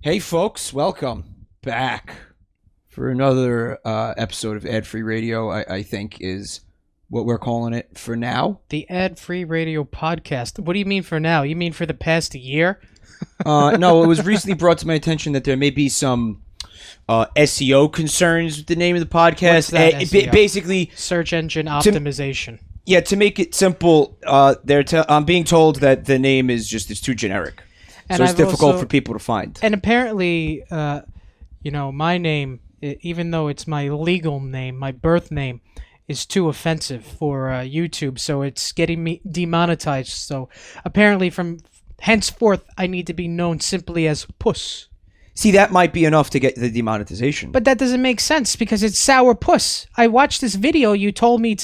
Hey folks, welcome back for another episode of Ad Free Radio. I think is what we're calling it for now. The Ad Free Radio podcast. What do you mean for now? You mean for the past year? No, it was recently brought to my attention that there may be some SEO concerns with the name of the podcast. What's that, SEO? Basically, Search engine optimization. to make it simple, I'm being told that the name is it's too generic. And so it's I've difficult also- for people to find. And apparently, my name, even though it's my legal name, my birth name, is too offensive for YouTube, so it's getting me demonetized. So apparently, from henceforth, I need to be known simply as Puss. See, that might be enough to get the demonetization. But that doesn't make sense because it's Sour Puss. I watched this video. You told me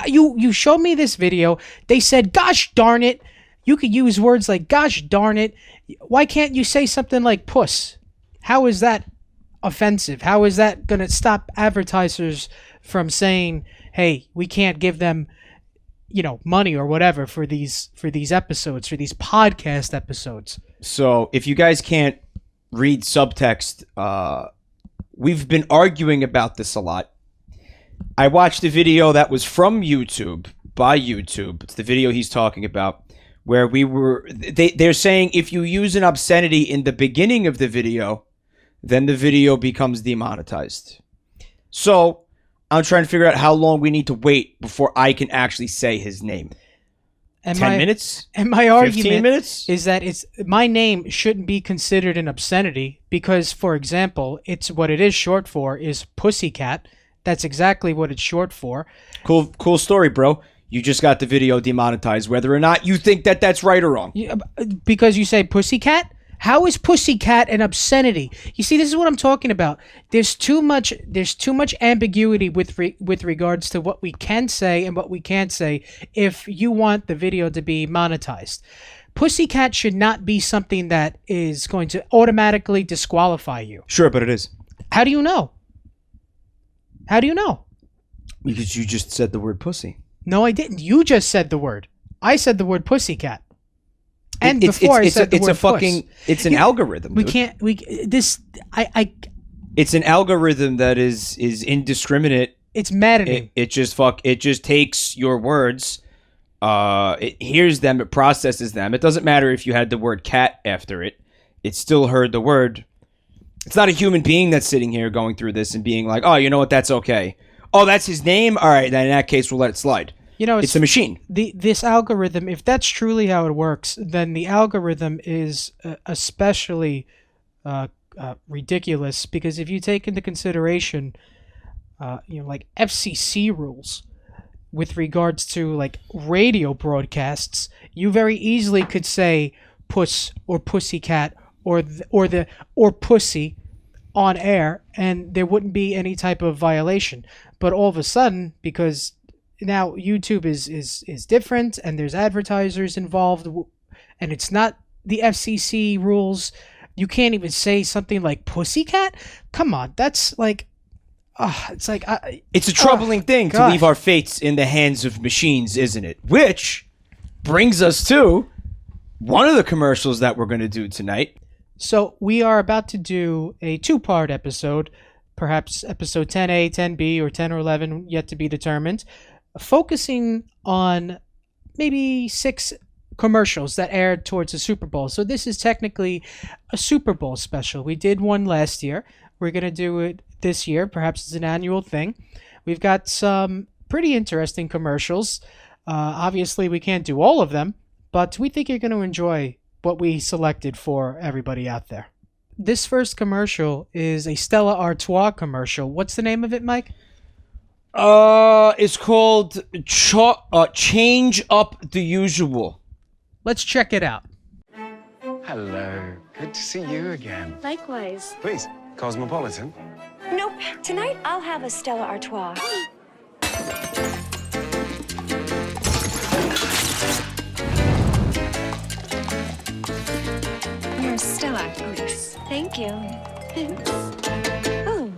you showed me this video. They said, "Gosh darn it." You could use words like "gosh darn it." Why can't you say something like "puss"? How is that offensive? How is that going to stop advertisers from saying, "Hey, we can't give them, money or whatever for these episodes, for these podcast episodes"? So if you guys can't read subtext, we've been arguing about this a lot. I watched a video that was from YouTube, by YouTube. It's the video he's talking about, where they're saying if you use an obscenity in the beginning of the video, then the video becomes demonetized. So I'm trying to figure out how long we need to wait before I can actually say his name. 10 minutes? And my 15 argument minutes? is that my name shouldn't be considered an obscenity because, for example, it's what it is short for is Pussycat. That's exactly what it's short for. Cool story, bro. You just got the video demonetized, whether or not you think that that's right or wrong. Because you say Pussycat? How is Pussycat an obscenity? You see, this is what I'm talking about. There's too much ambiguity with regards to what we can say and what we can't say if you want the video to be monetized. Pussycat should not be something that is going to automatically disqualify you. Sure, but it is. How do you know? How do you know? Because you just said the word pussy. No, I didn't. You just said the word. I said the word Pussycat. And It's an algorithm. We dude. can't. It's an algorithm that is indiscriminate. It's maddening. It just takes your words, it hears them, it processes them. It doesn't matter if you had the word cat after it. It still heard the word. It's not a human being that's sitting here going through this and being like, "Oh, you know what? That's okay. Oh, that's his name. All right, then in that case, we'll let it slide." It's a machine. This algorithm, if that's truly how it works, then the algorithm is especially ridiculous because if you take into consideration, like FCC rules with regards to like radio broadcasts, you very easily could say "puss" or "pussycat" or "pussy" on air, and there wouldn't be any type of violation. But all of a sudden, because now YouTube is different and there's advertisers involved and it's not the FCC rules, you can't even say something like Pussycat? Come on, that's like it's like it's a troubling thing to leave our fates in the hands of machines, isn't it? Which brings us to one of the commercials that we're going to do tonight. So we are about to do a two-part episode, perhaps episode 10A, 10B, or 10 or 11, yet to be determined, focusing on maybe 6 commercials that aired towards the Super Bowl. So this is technically a Super Bowl special. We did one last year. We're going to do it this year. Perhaps it's an annual thing. We've got some pretty interesting commercials. Obviously, we can't do all of them, but we think you're going to enjoy what we selected for everybody out there. This first commercial is a Stella Artois commercial. What's the name of it, Mike? It's called Change Up the Usual. Let's check it out. Hello. Good to see you again. Likewise. Please, Cosmopolitan. Nope. Tonight I'll have a Stella Artois. Your Stella, please. Thank you. Thanks. Ooh.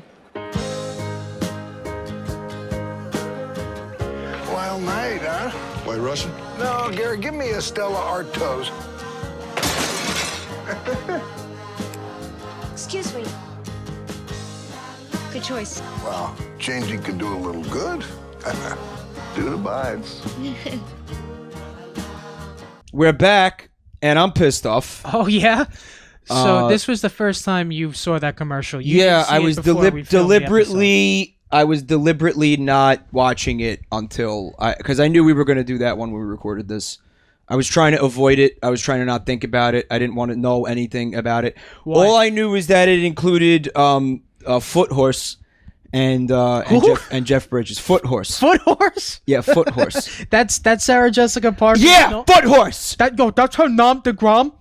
Well made, huh? White Russian? No, Gary, give me a Stella Artois. Excuse me. Good choice. Well, changing can do a little good. Dude abides. We're back, and I'm pissed off. Oh yeah. So this was the first time you saw that commercial. You Yeah, didn't see I it was before we filmed the episode. I was deliberately not watching it until because I knew we were going to do that when we recorded this. I was trying to avoid it. I was trying to not think about it. I didn't want to know anything about it. Why? All I knew is that it included a foot horse and Jeff Bridges. Foot horse. Foot horse. Yeah, foot horse. That's Sarah Jessica Parker. Yeah, No? foot horse. That's her nom de grom.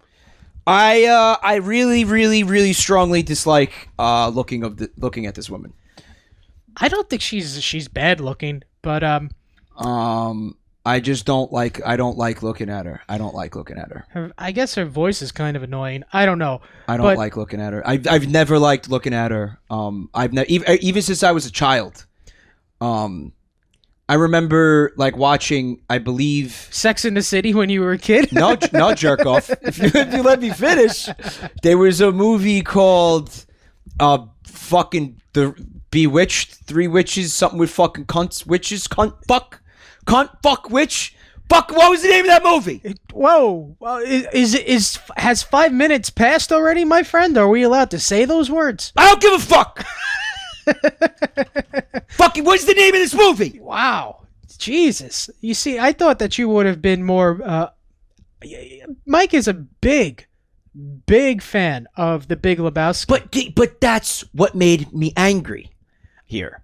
I really, really, really strongly dislike looking at this woman. I don't think she's bad looking, but I just don't like. I don't like looking at her. I don't like looking at her. I guess her voice is kind of annoying. I don't know. I don't like looking at her. I've never liked looking at her. Even since I was a child. I remember like watching. I believe Sex in the City when you were a kid. no jerk off. If you let me finish, there was a movie called fucking the Bewitched, Three Witches, something with fucking cunts, witches, cunt, fuck, witch, fuck. What was the name of that movie? Whoa! Has 5 minutes passed already, my friend? Are we allowed to say those words? I don't give a fuck. Fucking, what's the name of this movie? Wow, Jesus! You see, I thought that you would have been more. Mike is a big fan of The Big Lebowski. But that's what made me angry here.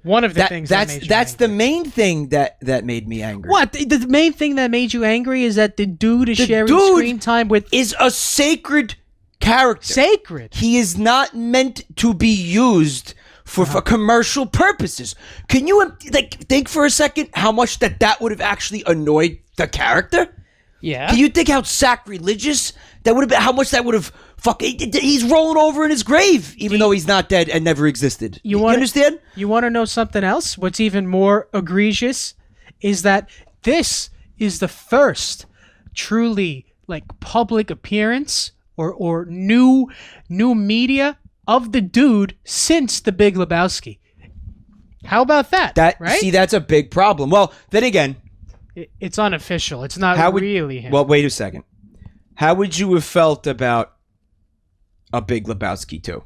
One of the things that made you that's angry. the main thing that made me angry. What? The main thing that made you angry is that the dude is sharing dude screen time with is a sacred character. sacred. He is not meant to be used for commercial purposes. Can you think for a second how much that would have actually annoyed the character? Yeah. Can you think how sacrilegious that would have been? How much that would have he's rolling over in his grave, even though he's not dead and never existed. You understand? You want to know something else? What's even more egregious is that this is the first truly like public appearance or new media of the dude since The Big Lebowski. How about that? Right? See, that's a big problem. Well, then again, it's unofficial. It's not really him. Well, wait a second. How would you have felt about a Big Lebowski too?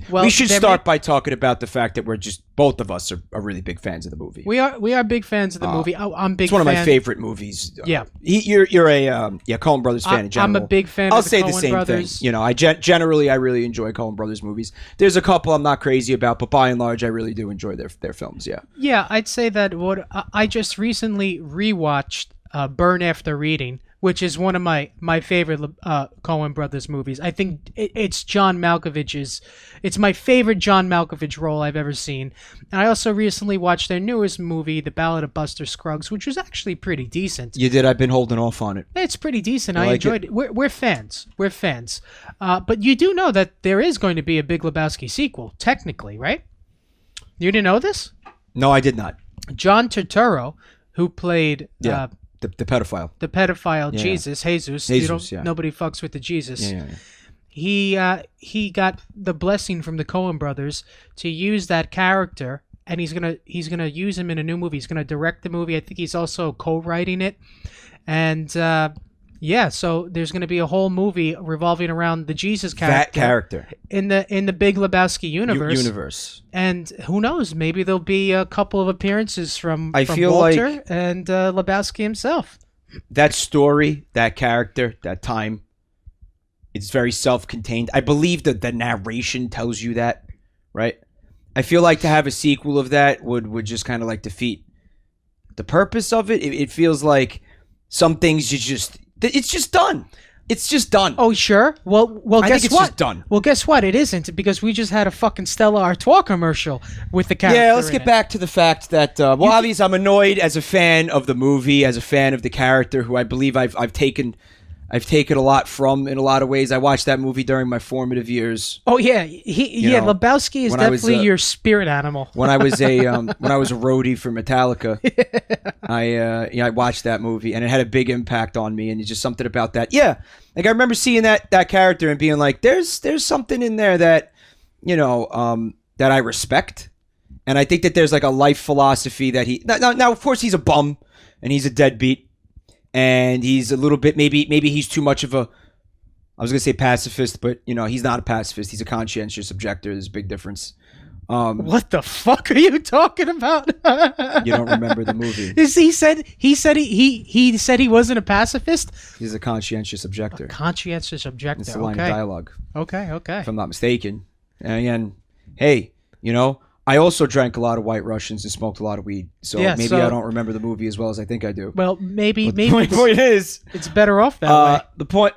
Well, we should start by talking about the fact that we're just both of us are really big fans of the movie. We are big fans of the movie. I'm big. It's one of my favorite movies. Yeah, you're a Coen Brothers fan in general. I'm a big fan. I'll of the say Coen the same Brothers. thing. You know, I generally I really enjoy Coen Brothers movies. There's a couple I'm not crazy about, but by and large, I really do enjoy their films. Yeah. Yeah, I'd say that what I just recently rewatched Burn After Reading, which is one of my favorite Coen Brothers movies. I think it's John Malkovich's. It's my favorite John Malkovich role I've ever seen. And I also recently watched their newest movie, The Ballad of Buster Scruggs, which was actually pretty decent. You did. I've been holding off on it. It's pretty decent. I enjoyed it. We're fans. We're fans. But you do know that there is going to be a Big Lebowski sequel, technically, right? You didn't know this? No, I did not. John Turturro, who played... The pedophile. The pedophile, Yeah. Jesus. Nobody fucks with the Jesus. Yeah. He got the blessing from the Coen brothers to use that character, and he's gonna use him in a new movie. He's gonna direct the movie. I think he's also co-writing it, and so there's gonna be a whole movie revolving around the Jesus character. That character in the Big Lebowski universe. And who knows? Maybe there'll be a couple of appearances from Walter and Lebowski himself. That story, that character, that time, it's very self-contained. I believe that the narration tells you that, right? I feel like to have a sequel of that would just kind of like defeat the purpose of it. It feels like some things it's just done. It's just done. Oh, sure. Well, I guess think it's what? just done. Well, guess what? It isn't, because we just had a fucking Stella Artois commercial with the character. Yeah, let's get back to the fact that, obviously I'm annoyed as a fan of the movie, as a fan of the character, who I believe I've taken I've taken a lot from in a lot of ways. I watched that movie during my formative years. Oh yeah, know, Lebowski is when I was, definitely your spirit animal. When I was a roadie for Metallica, I watched that movie and it had a big impact on me. And it's just something about that. Yeah, like I remember seeing that character and being like, there's something in there that that I respect, and I think that there's like a life philosophy that he now of course he's a bum and he's a deadbeat. And he's a little bit, maybe he's too much of a, I was going to say pacifist, but, he's not a pacifist. He's a conscientious objector. There's a big difference. What the fuck are you talking about? You don't remember the movie. He said he wasn't a pacifist? He's a conscientious objector. Conscientious objector, It's a line of dialogue. Okay. If I'm not mistaken. And hey, I also drank a lot of White Russians and smoked a lot of weed, so maybe I don't remember the movie as well as I think I do. Well, maybe the point is, it's better off that way.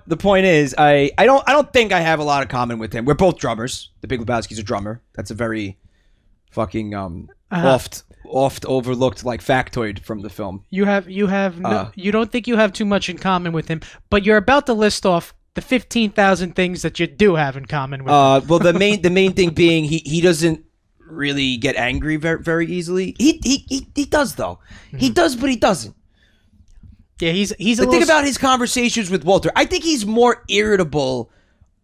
The point is, I don't think I have a lot of common with him. We're both drummers. The Big Lebowski's a drummer. That's a very fucking oft overlooked like factoid from the film. You don't think you have too much in common with him, but you're about to list off the 15,000 things that you do have in common with him. Well, the main thing being he doesn't really get angry very, very easily. He does though. Mm-hmm. He does, but he doesn't. Yeah, he's think about his conversations with Walter. I think he's more irritable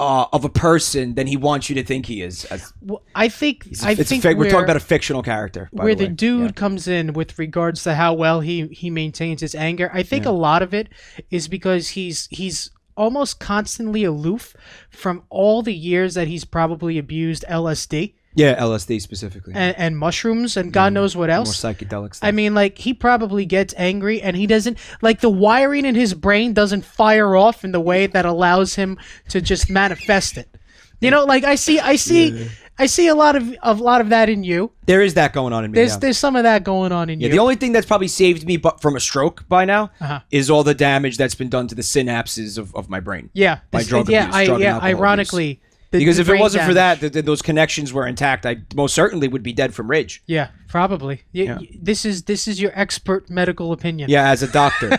of a person than he wants you to think he is. Well, I think we're talking about a fictional character. Where the dude comes in with regards to how well he maintains his anger. I think a lot of it is because he's almost constantly aloof from all the years that he's probably abused LSD. Yeah, LSD specifically. And mushrooms and God knows what else. More psychedelic stuff. I mean, like, he probably gets angry and he doesn't, like, the wiring in his brain doesn't fire off in the way that allows him to just manifest it. Like, I see a lot of that in you. There is that going on in me. There's some of that going on in you. The only thing that's probably saved me from a stroke by now is all the damage that's been done to the synapses of my brain. Yeah. By drug abuse, drug and alcohol ironically. Abuse. Because if it wasn't for that, those connections were intact, I most certainly would be dead from rage. Yeah, probably. This is your expert medical opinion. Yeah, as a doctor.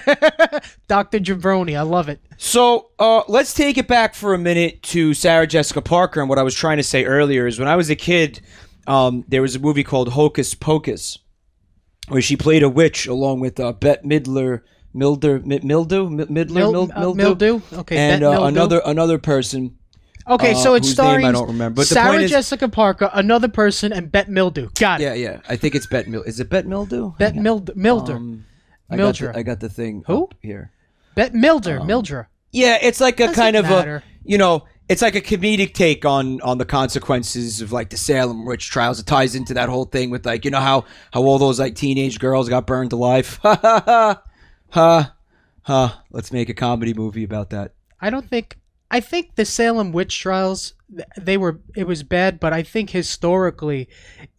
Dr. Jabroni, I love it. So let's take it back for a minute to Sarah Jessica Parker. And what I was trying to say earlier is when I was a kid, there was a movie called Hocus Pocus, where she played a witch along with Bette Midler. Mildew. Okay, and another person. Okay, so it's starring name I don't remember. But Sarah the point is, Jessica Parker, another person, and Bette Mildew. Got it. Yeah. I think it's Bette Mildew. Is it Bette Mildew? Bette Milder. I got the thing up here. Bette Mildred. Yeah, it's like a Doesn't kind of matter. it's like a comedic take on the consequences of like the Salem witch trials. It ties into that whole thing with like, how all those like teenage girls got burned alive. Let's make a comedy movie about that. I think the Salem witch trials, it was bad, but I think historically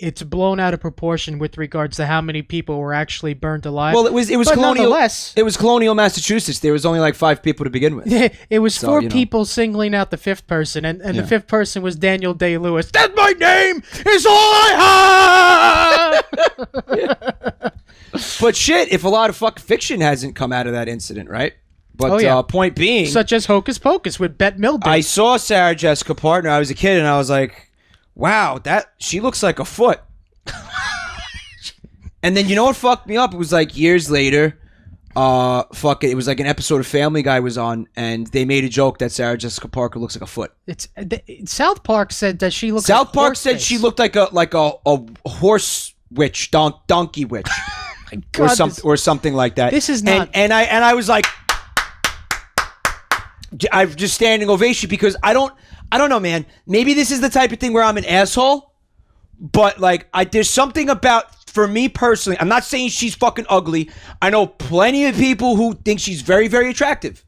it's blown out of proportion with regards to how many people were actually burned alive. Well, it was but colonial. It was colonial Massachusetts. There was only like 5 people to begin with. It was 4 people singling out the 5th person, and the 5th person was Daniel Day-Lewis. That's my name. Is all I have. But shit, if a lot of fucking fiction hasn't come out of that incident, right? But point being, such as Hocus Pocus with Bette Mildew. I saw Sarah Jessica Parker. I was a kid, and I was like, "Wow, she looks like a foot." And then you know what fucked me up? It was like years later. It was like an episode of Family Guy was on, and they made a joke that Sarah Jessica Parker looks like a foot. South Park said that she looked. South Park said she looked like a horse witch, donkey witch, or something like that. This is not. And I was like. I'm just standing ovation because I don't know, man. Maybe this is the type of thing where I'm an asshole, but like there's something about, for me personally, I'm not saying she's fucking ugly. I know plenty of people who think she's very, very attractive.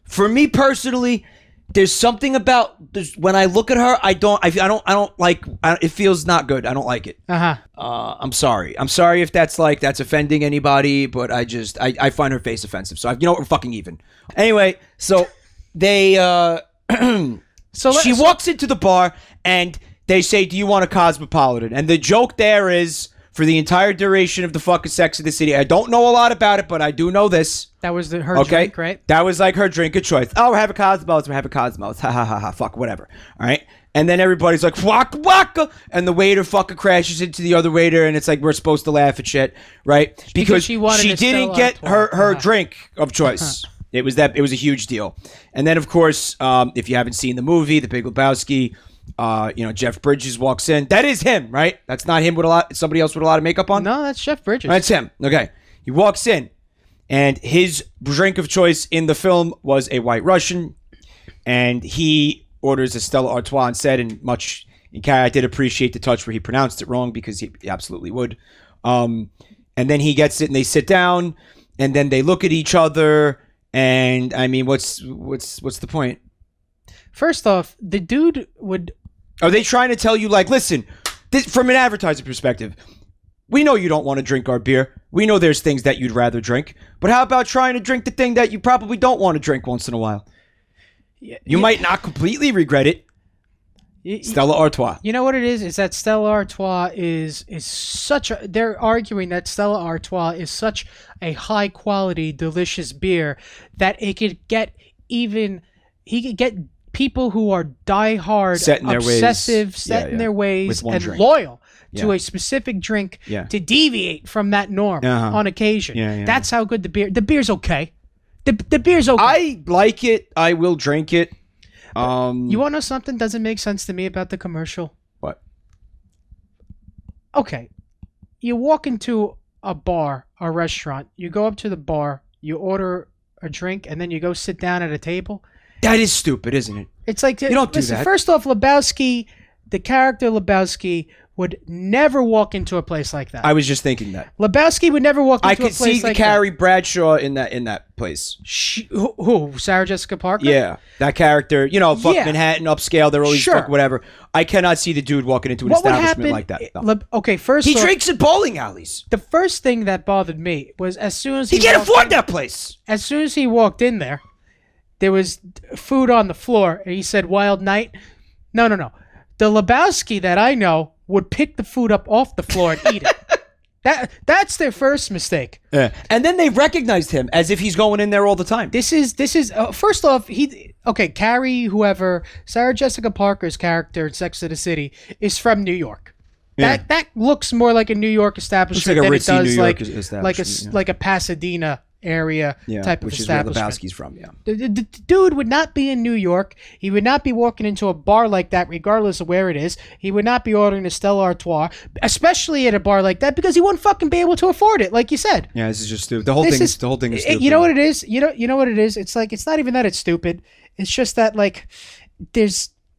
For me personally, there's something about when I look at her, I don't like. It feels not good. I don't like it. I'm sorry if that's offending anybody, but I find her face offensive. So we're fucking even. Anyway, so. She walks into the bar and they say, "Do you want a Cosmopolitan?" And the joke there is, for the entire duration of the fucking Sex of the City. I don't know a lot about it, but I do know this. That was her drink, right? That was like her drink of choice. Oh, we're having Cosmos. We're having Cosmos. Ha ha ha ha. Fuck, whatever. All right. And then everybody's like, waka waka. And the waiter fucking crashes into the other waiter. And it's like, we're supposed to laugh at shit, right? Because she didn't get her drink of choice. It was a huge deal. And then, of course, if you haven't seen the movie, The Big Lebowski, Jeff Bridges walks in. That is him, right? That's not him with somebody else with a lot of makeup on? No, that's Jeff Bridges. That's him. Okay. He walks in, and his drink of choice in the film was a White Russian, and he orders a Stella Artois instead, and I did appreciate the touch where he pronounced it wrong, because he absolutely would. And then he gets it, and they sit down, and then they look at each other, and I mean, what's the point? First off, the dude would... Are they trying to tell you, like, listen, from an advertising perspective, we know you don't want to drink our beer. We know there's things that you'd rather drink. But how about trying to drink the thing that you probably don't want to drink once in a while? You might not completely regret it. Stella Artois. You know what it is? Is that Stella Artois is such a... They're arguing that Stella Artois is such a high-quality, delicious beer that it could get even... He could get people who are diehard, obsessive, set in their ways, and drink. Loyal to a specific drink to deviate from that norm on occasion. That's how good the beer's okay. The beer's okay. I like it. I will drink it. You want to know something doesn't make sense to me about the commercial? What? Okay. You walk into a bar, a restaurant, you go up to the bar, you order a drink, and then you go sit down at a table. That is stupid, isn't it? It's like, you don't do that. First off, Lebowski, the character Lebowski, would never walk into a place like that. I was just thinking that. Lebowski would never walk into a place like that. I could see Carrie Bradshaw in that place. Who? Sarah Jessica Parker? Yeah. That character, fuck Manhattan, upscale, they're always fuck whatever. I cannot see the dude walking into an establishment like that. No. Okay, first he drinks at bowling alleys. The first thing that bothered me was as soon as he can't afford that place. As soon as he walked in there was food on the floor, and he said, "Wild night." No. The Lebowski that I know would pick the food up off the floor and eat it. That's their first mistake. Yeah. And then they recognized him as if he's going in there all the time. This is first off, Carrie, whoever, Sarah Jessica Parker's character in Sex of the City is from New York. Yeah. That looks more like a New York establishment than it does like a Pasadena area type of establishment. Which is where Lebowski's from, The dude would not be in New York. He would not be walking into a bar like that, regardless of where it is. He would not be ordering a Stella Artois, especially at a bar like that, because he wouldn't fucking be able to afford it, like you said. Yeah, this is just stupid. The whole thing is stupid. You know what it is? You know what it is? It's like, it's not even that it's stupid. It's just that, like,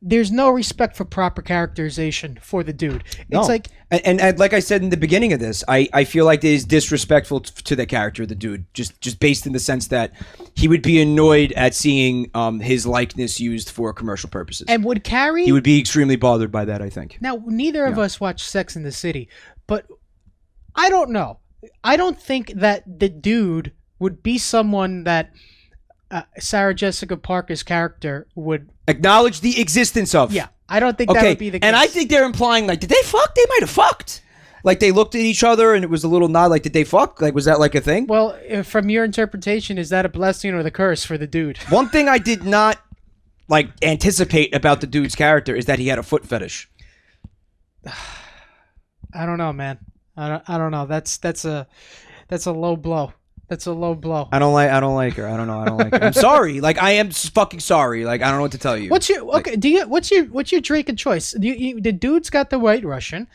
there's no respect for proper characterization for the dude. It's like... And like I said in the beginning of this, I feel like it is disrespectful to the character of the dude, just based in the sense that he would be annoyed at seeing his likeness used for commercial purposes. And would Carrie... He would be extremely bothered by that, I think. Now, neither of us watched Sex and the City, but I don't know. I don't think that the dude would be someone that... Sarah Jessica Parker's character would acknowledge the existence of. Yeah, I don't think that would be the case. And I think they're implying, like, did they fuck? They might have fucked. Like, they looked at each other and it was a little nod, like, did they fuck? Like, was that like a thing? Well, from your interpretation, is that a blessing or the curse for the dude? One thing I did not, like, anticipate about the dude's character is that he had a foot fetish. I don't know, man. I don't know. That's a low blow. That's a low blow. I don't like her. I don't like her. I'm sorry. Like, I am fucking sorry. Like, I don't know what to tell you. What's your drink of choice? The dude's got the White Russian.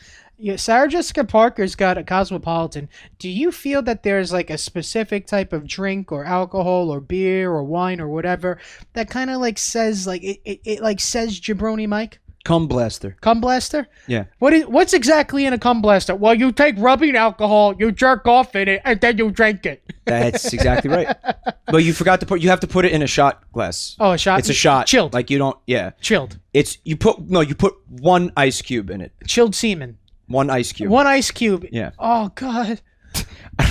Sarah Jessica Parker's got a Cosmopolitan. Do you feel that there's like a specific type of drink or alcohol or beer or wine or whatever that kind of like says like it like says Jabroni Mike? Cum blaster. Cum blaster? Yeah. What's exactly in a cum blaster? Well, you take rubbing alcohol, you jerk off in it, and then you drink it. That's exactly right. But you forgot to you have to put it in a shot glass. Oh, a shot? It's a shot. Chilled. Like, you don't, Chilled. You put one ice cube in it. Chilled semen. One ice cube. One ice cube. Yeah. Oh, God.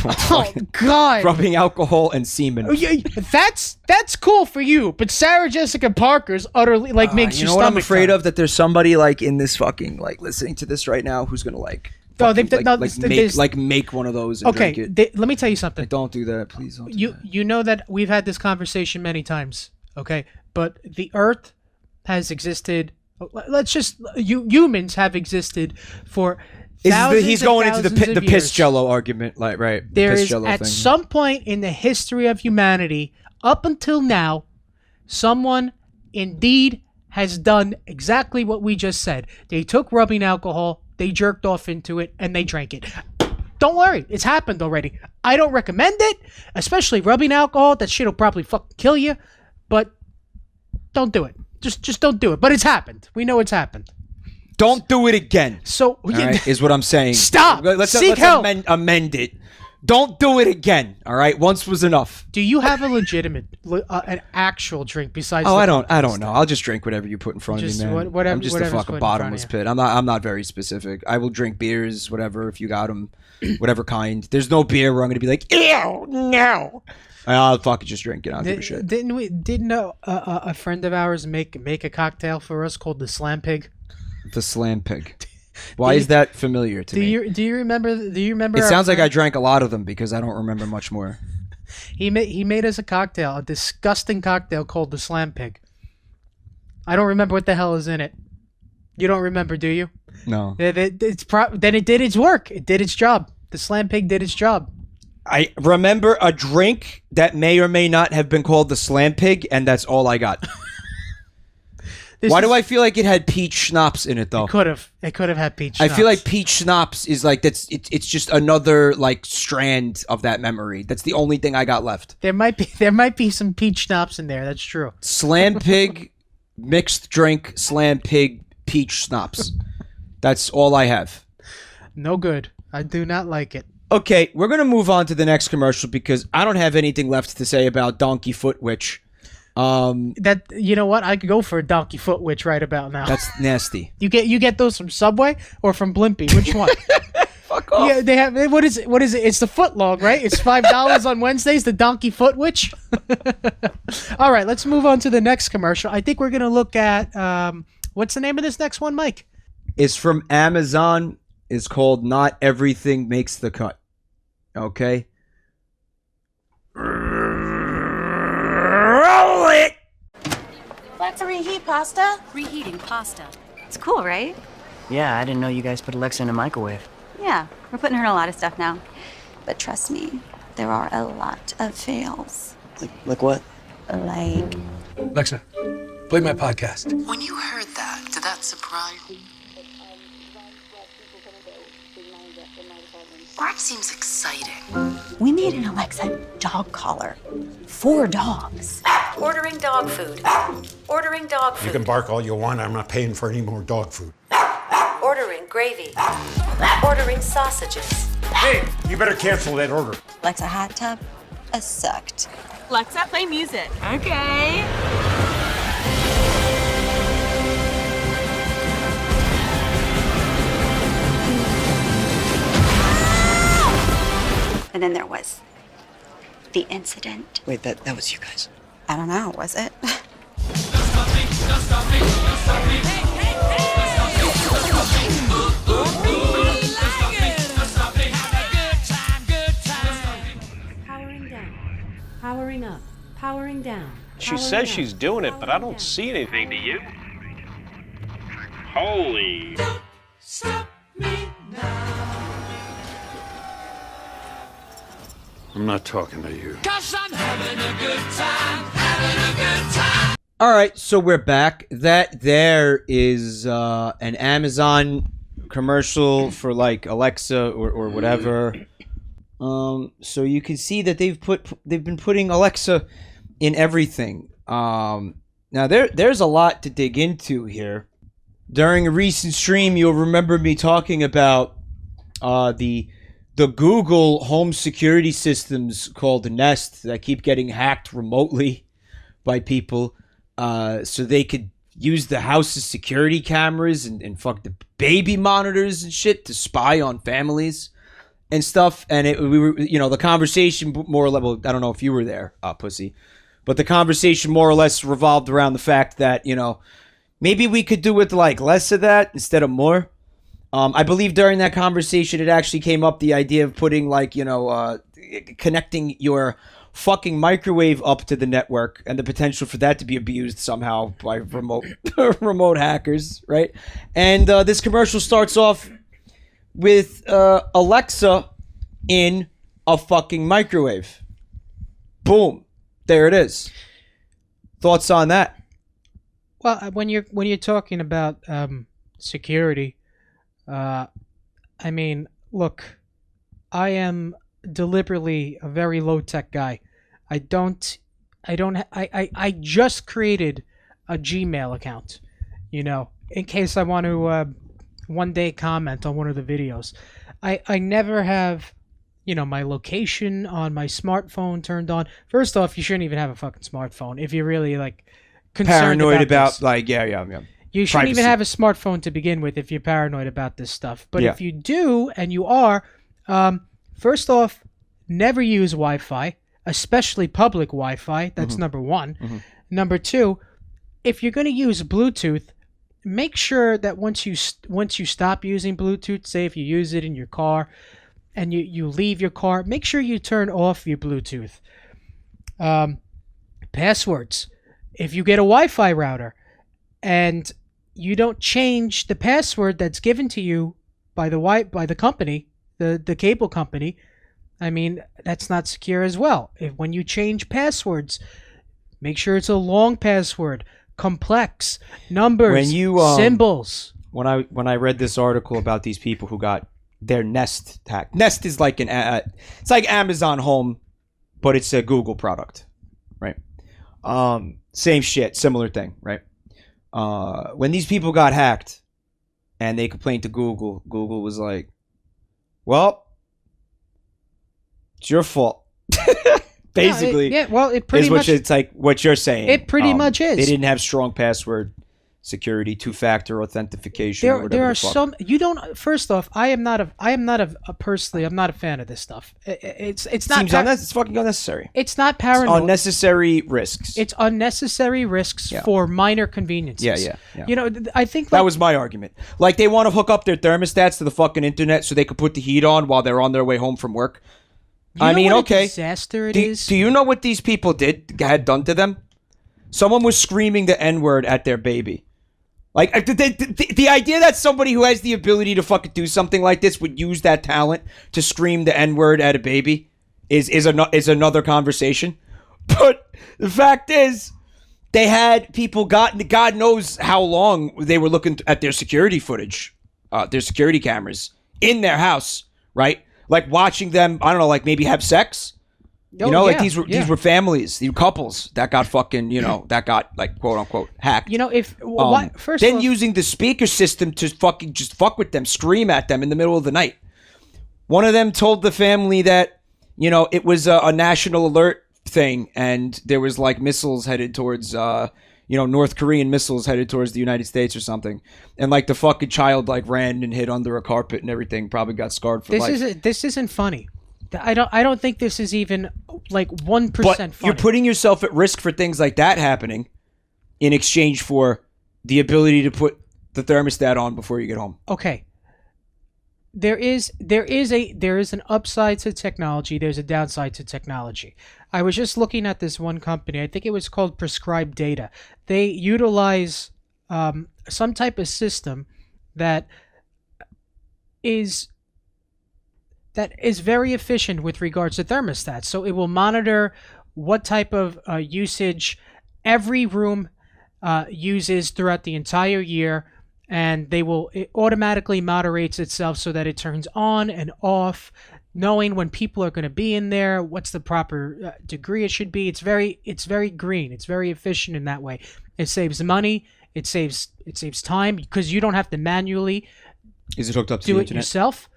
Oh, God. Rubbing alcohol and semen. That's cool for you, but Sarah Jessica Parker's utterly, like, makes your stomach what I'm afraid turn. of? That there's somebody, like, in this fucking, like, listening to this right now who's gonna, like, Oh, make one of those and okay. drink it. Let me tell you something. Like, don't do that, please. Don't do that. You know that we've had this conversation many times, okay? But the Earth has existed. Humans have existed for thousands. He's going into the piss jello argument, like right? There piss is jello at thing. some point in the history of humanity, up until now, someone indeed has done exactly what we just said. They took rubbing alcohol, they jerked off into it, and they drank it. Don't worry, it's happened already. I don't recommend it, especially rubbing alcohol. That shit'll probably fucking kill you, but don't do it. Just don't do it. But it's happened. We know it's happened. Don't do it again. So right, is what I'm saying. Stop. Let's help. amend it. Don't do it again. All right. Once was enough. Do you have a legitimate, an actual drink besides? Oh, I don't know. I'll just drink whatever you put in front of me, man. Whatever, I'm just a fucking bottomless pit. I'm not very specific. I will drink beers, whatever, if you got them, whatever kind. There's no beer where I'm gonna be like, ew, no. I'll fucking just drink it. I don't give a shit. Didn't a friend of ours make a cocktail for us called the Slam Pig? The Slam Pig. Why is that familiar to me? Do you remember? It sounds like I drank a lot of them because I don't remember much more. He made us a cocktail, a disgusting cocktail called the Slam Pig. I don't remember what the hell is in it. You don't remember, do you? No. Then it did its work. It did its job. The Slam Pig did its job. I remember a drink that may or may not have been called the Slam Pig, and that's all I got. Why do I feel like it had peach schnapps in it though? It could have had peach schnapps. I feel like peach schnapps is like it's just another like strand of that memory. That's the only thing I got left. There might be some peach schnapps in there. That's true. Slam Pig mixed drink, Slam Pig peach schnapps. That's all I have. No good. I do not like it. Okay, we're gonna move on to the next commercial because I don't have anything left to say about Donkey Foot Witch. That you know what? I could go for a Donkey Foot Witch right about now. That's nasty. You get those from Subway or from Blimpie? Which one? Fuck off. Yeah, they have. What is it? It's the footlong, right? It's $5 on Wednesdays. The Donkey Foot Witch. All right, let's move on to the next commercial. I think we're gonna look at what's the name of this next one, Mike? It's from Amazon. It's called "Not Everything Makes the Cut." Okay. Roll it. Let's reheat pasta. Reheating pasta. It's cool, right? Yeah, I didn't know you guys put Alexa in a microwave. Yeah, we're putting her in a lot of stuff now. But trust me, there are a lot of fails. Like what? Like... Alexa, play my podcast. When you heard that, did that surprise you? Or it seems exciting. We made an Alexa dog collar. 4 dogs. Ordering dog food. Ordering dog food. You can bark all you want. I'm not paying for any more dog food. Ordering gravy. Ordering sausages. Hey, you better cancel that order. Alexa hot tub, a sucked. Alexa, play music. Okay. And then there was the incident. Wait, that was you guys. I don't know, was it? Powering down. Powering up. Powering down. She says she's doing it, but I don't see anything. Do you? Holy. Stop me now. I'm not talking to you. 'Cause I'm having a good time, having a good time. All right, so we're back. That there is an Amazon commercial for like Alexa or whatever. So you can see that they've been putting Alexa in everything. Now there's a lot to dig into here. During a recent stream, you'll remember me talking about the Google home security systems called Nest that keep getting hacked remotely by people, so they could use the house's security cameras and fuck the baby monitors and shit to spy on families and stuff. And we were, the conversation more or less, well, I don't know if you were there, pussy, but the conversation more or less revolved around the fact that, maybe we could do with like less of that instead of more. I believe during that conversation, it actually came up the idea of putting connecting your fucking microwave up to the network and the potential for that to be abused somehow by remote hackers, right? And this commercial starts off with Alexa in a fucking microwave. Boom. There it is. Thoughts on that? Well, when you're talking about security, I mean, look, I am deliberately a very low tech guy. I just created a Gmail account, in case I want to one day comment on one of the videos. I never have, my location on my smartphone turned on. First off, you shouldn't even have a fucking smartphone if you're really concerned paranoid about this. Yeah. You shouldn't even have a smartphone to begin with if you're paranoid about this stuff. But if you do, and you are, first off, never use Wi-Fi, especially public Wi-Fi. That's number one. Mm-hmm. Number two, if you're going to use Bluetooth, make sure that once you stop using Bluetooth, say if you use it in your car and you leave your car, make sure you turn off your Bluetooth. Passwords. If you get a Wi-Fi router and you don't change the password that's given to you by the company, the cable company, I mean, that's not secure as well. When you change passwords, make sure it's a long password, complex, numbers, symbols. When I read this article about these people who got their Nest hacked. Nest is like it's like Amazon Home, but it's a Google product, right? Same shit, similar thing, right? When these people got hacked and they complained to Google, Google was like, well, it's your fault. Basically, it pretty much, it's like what you're saying. It pretty much is. They didn't have strong password security, two-factor authentication. There are some. You don't. First off, I'm not a fan of this stuff. It's not. It's fucking unnecessary. It's not paranoid. It's unnecessary risks. It's unnecessary risks for minor conveniences. Yeah. I think that was my argument. Like they want to hook up their thermostats to the fucking internet so they could put the heat on while they're on their way home from work. What a disaster it is. Do you know what these people had done to them? Someone was screaming the N-word at their baby. Like the idea that somebody who has the ability to fucking do something like this would use that talent to scream the N-word at a baby is another conversation. But the fact is, they had people God knows how long they were looking at their security footage, their security cameras in their house, right? Like watching them, I don't know, like maybe have sex. These were families, these couples that got fucking, that got like quote unquote hacked. Using the speaker system to fucking just fuck with them, scream at them in the middle of the night. One of them told the family that, it was a national alert thing and there was like missiles headed towards, North Korean missiles headed towards the United States or something. And like the fucking child like ran and hid under a carpet and everything, probably got scarred for life. This isn't funny. I don't think this is even like 1% funny. You're putting yourself at risk for things like that happening in exchange for the ability to put the thermostat on before you get home. Okay. There is an upside to technology, there's a downside to technology. I was just looking at this one company, I think it was called Prescribed Data. They utilize some type of system that is very efficient with regards to thermostats. So it will monitor what type of usage every room uses throughout the entire year, and it automatically moderates itself so that it turns on and off, knowing when people are going to be in there, what's the proper degree it should be. It's very green. It's very efficient in that way. It saves money. It saves time because you don't have to manually Is it hooked up to do the it internet? yourself.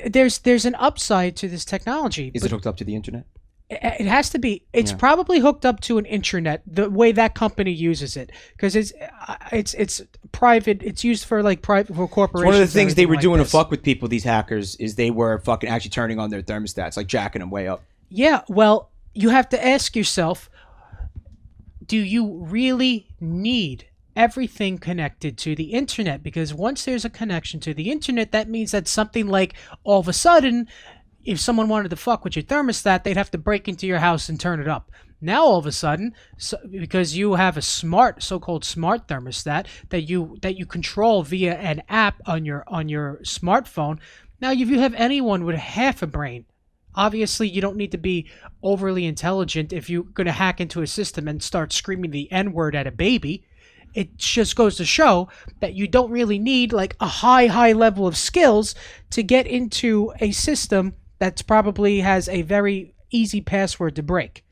There's an upside to this technology. Is it hooked up to the internet? It has to be. It's probably hooked up to an intranet. The way that company uses it, because it's private. It's used for like private for corporations. One of the things they were doing to fuck with people, these hackers, is they were fucking actually turning on their thermostats, like jacking them way up. Yeah, well, you have to ask yourself: do you really need everything connected to the internet, because once there's a connection to the internet, that means that something like all of a sudden, if someone wanted to fuck with your thermostat, they'd have to break into your house and turn it up. Now all of a sudden, because you have a so-called smart thermostat that you control via an app on your smartphone, now if you have anyone with half a brain, obviously you don't need to be overly intelligent if you're going to hack into a system and start screaming the N-word at a baby. It just goes to show that you don't really need like a high level of skills to get into a system that probably has a very easy password to break.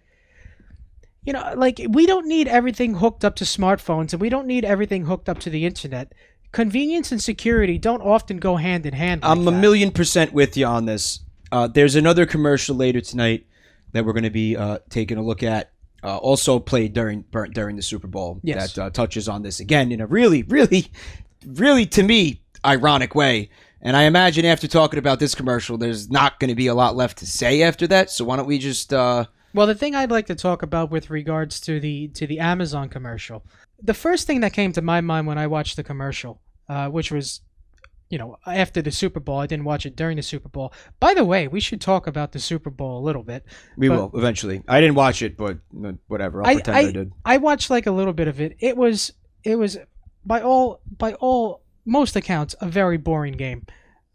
You know, like, we don't need everything hooked up to smartphones, and we don't need everything hooked up to the internet. Convenience and security don't often go hand in hand. I'm a million% with you on this. There's another commercial later tonight that we're going to be taking a look at, also played during the Super Bowl, yes, that touches on this again in a really, to me, ironic way. And I imagine after talking about this commercial, there's not going to be a lot left to say after that. So why don't we just... Well, the thing I'd like to talk about with regards to the Amazon commercial, the first thing that came to my mind when I watched the commercial, which was, after the Super Bowl. I didn't watch it during the Super Bowl. By the way, we should talk about the Super Bowl a little bit. We will eventually. I didn't watch it, but whatever. I'll pretend I did. I watched like a little bit of it. It was by all most accounts a very boring game.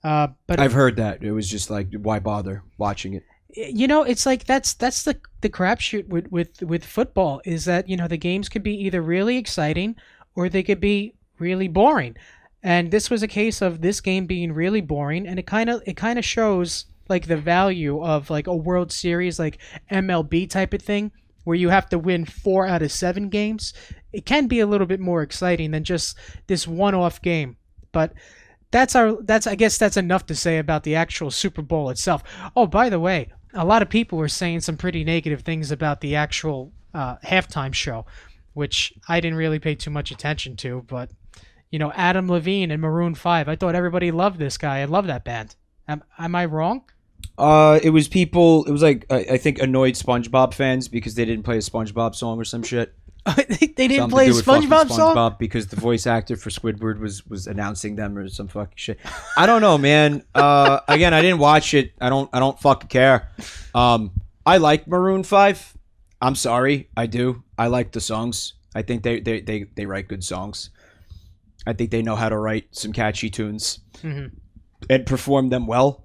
But I've heard that. It was just like, why bother watching it? It's like that's the crapshoot with football, is that the games could be either really exciting or they could be really boring, and this was a case of this game being really boring, and it kind of shows like the value of like a World Series, like MLB type of thing, where you have to win 4 out of 7 games. It can be a little bit more exciting than just this one-off game, but I guess that's enough to say about the actual Super Bowl itself. Oh, by the way, a lot of people were saying some pretty negative things about the actual halftime show, which I didn't really pay too much attention to. But, Adam Levine and Maroon 5, I thought everybody loved this guy. I love that band. Am I wrong? It was people, it was like, I think, annoyed SpongeBob fans because they didn't play a SpongeBob song or some shit. They didn't play a SpongeBob song? Because the voice actor for Squidward was announcing them or some fucking shit. I don't know, man. Again, I didn't watch it. I don't fucking care. I like Maroon 5. I'm sorry, I do. I like the songs. I think they write good songs. I think they know how to write some catchy tunes and perform them well.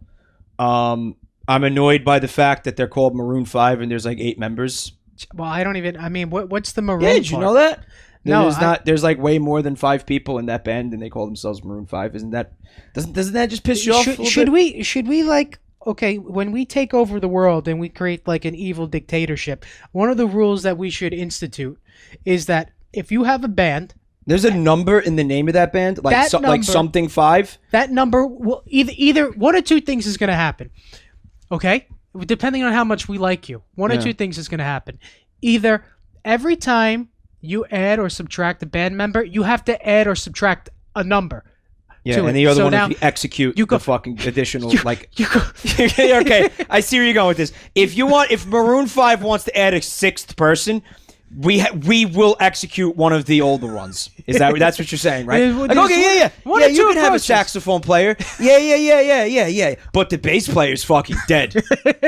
I'm annoyed by the fact that they're called Maroon 5 and there's like 8 members. Well, I don't even. I mean, what's the Maroon? Yeah, did you know that? No, there's like way more than 5 people in that band, and they call themselves Maroon 5. Isn't that? Doesn't that just piss you off? Should we like? Okay, when we take over the world and we create like an evil dictatorship, one of the rules that we should institute is that if you have a band, there's a number in the name of that band, like like something 5. That number will either one or two things is going to happen. Okay. Depending on how much we like you, one or two things is going to happen. Either every time you add or subtract a band member, you have to add or subtract a number. Yeah, and the other one is you execute the fucking additional Okay, I see where you're going with this. If Maroon 5 wants to add a 6th person, we will execute one of the older ones. That's what you're saying, right? Like, okay, yeah. You can have a saxophone player. Yeah. But the bass player is fucking dead.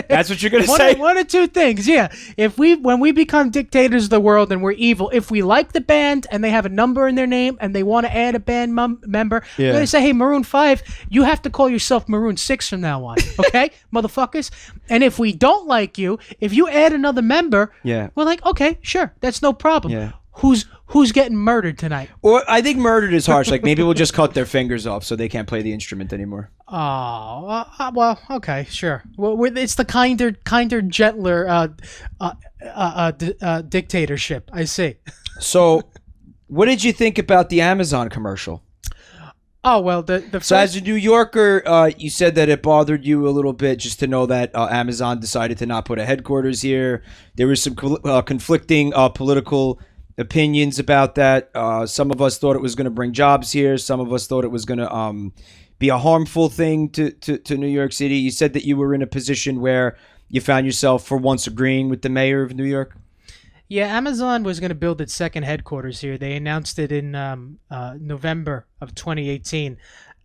That's what you're gonna say. One or two things, yeah. When we become dictators of the world and we're evil, if we like the band and they have a number in their name and they want to add a band member, we're gonna say, hey, Maroon 5, you have to call yourself Maroon 6 from now on, okay, motherfuckers. And if we don't like you, if you add another member, we're like, okay, sure. That's no problem. Yeah. Who's getting murdered tonight? Or I think murdered is harsh. Like maybe we'll just cut their fingers off so they can't play the instrument anymore. Oh, well, okay, sure. Well, it's the kinder, gentler dictatorship. I see. So, what did you think about the Amazon commercial? Oh, well, So as a New Yorker, you said that it bothered you a little bit just to know that Amazon decided to not put a headquarters here. There was some conflicting political opinions about that. Some of us thought it was going to bring jobs here. Some of us thought it was going to be a harmful thing to New York City. You said that you were in a position where you found yourself for once agreeing with the mayor of New York. Yeah, Amazon was going to build its second headquarters here. They announced it in November of 2018.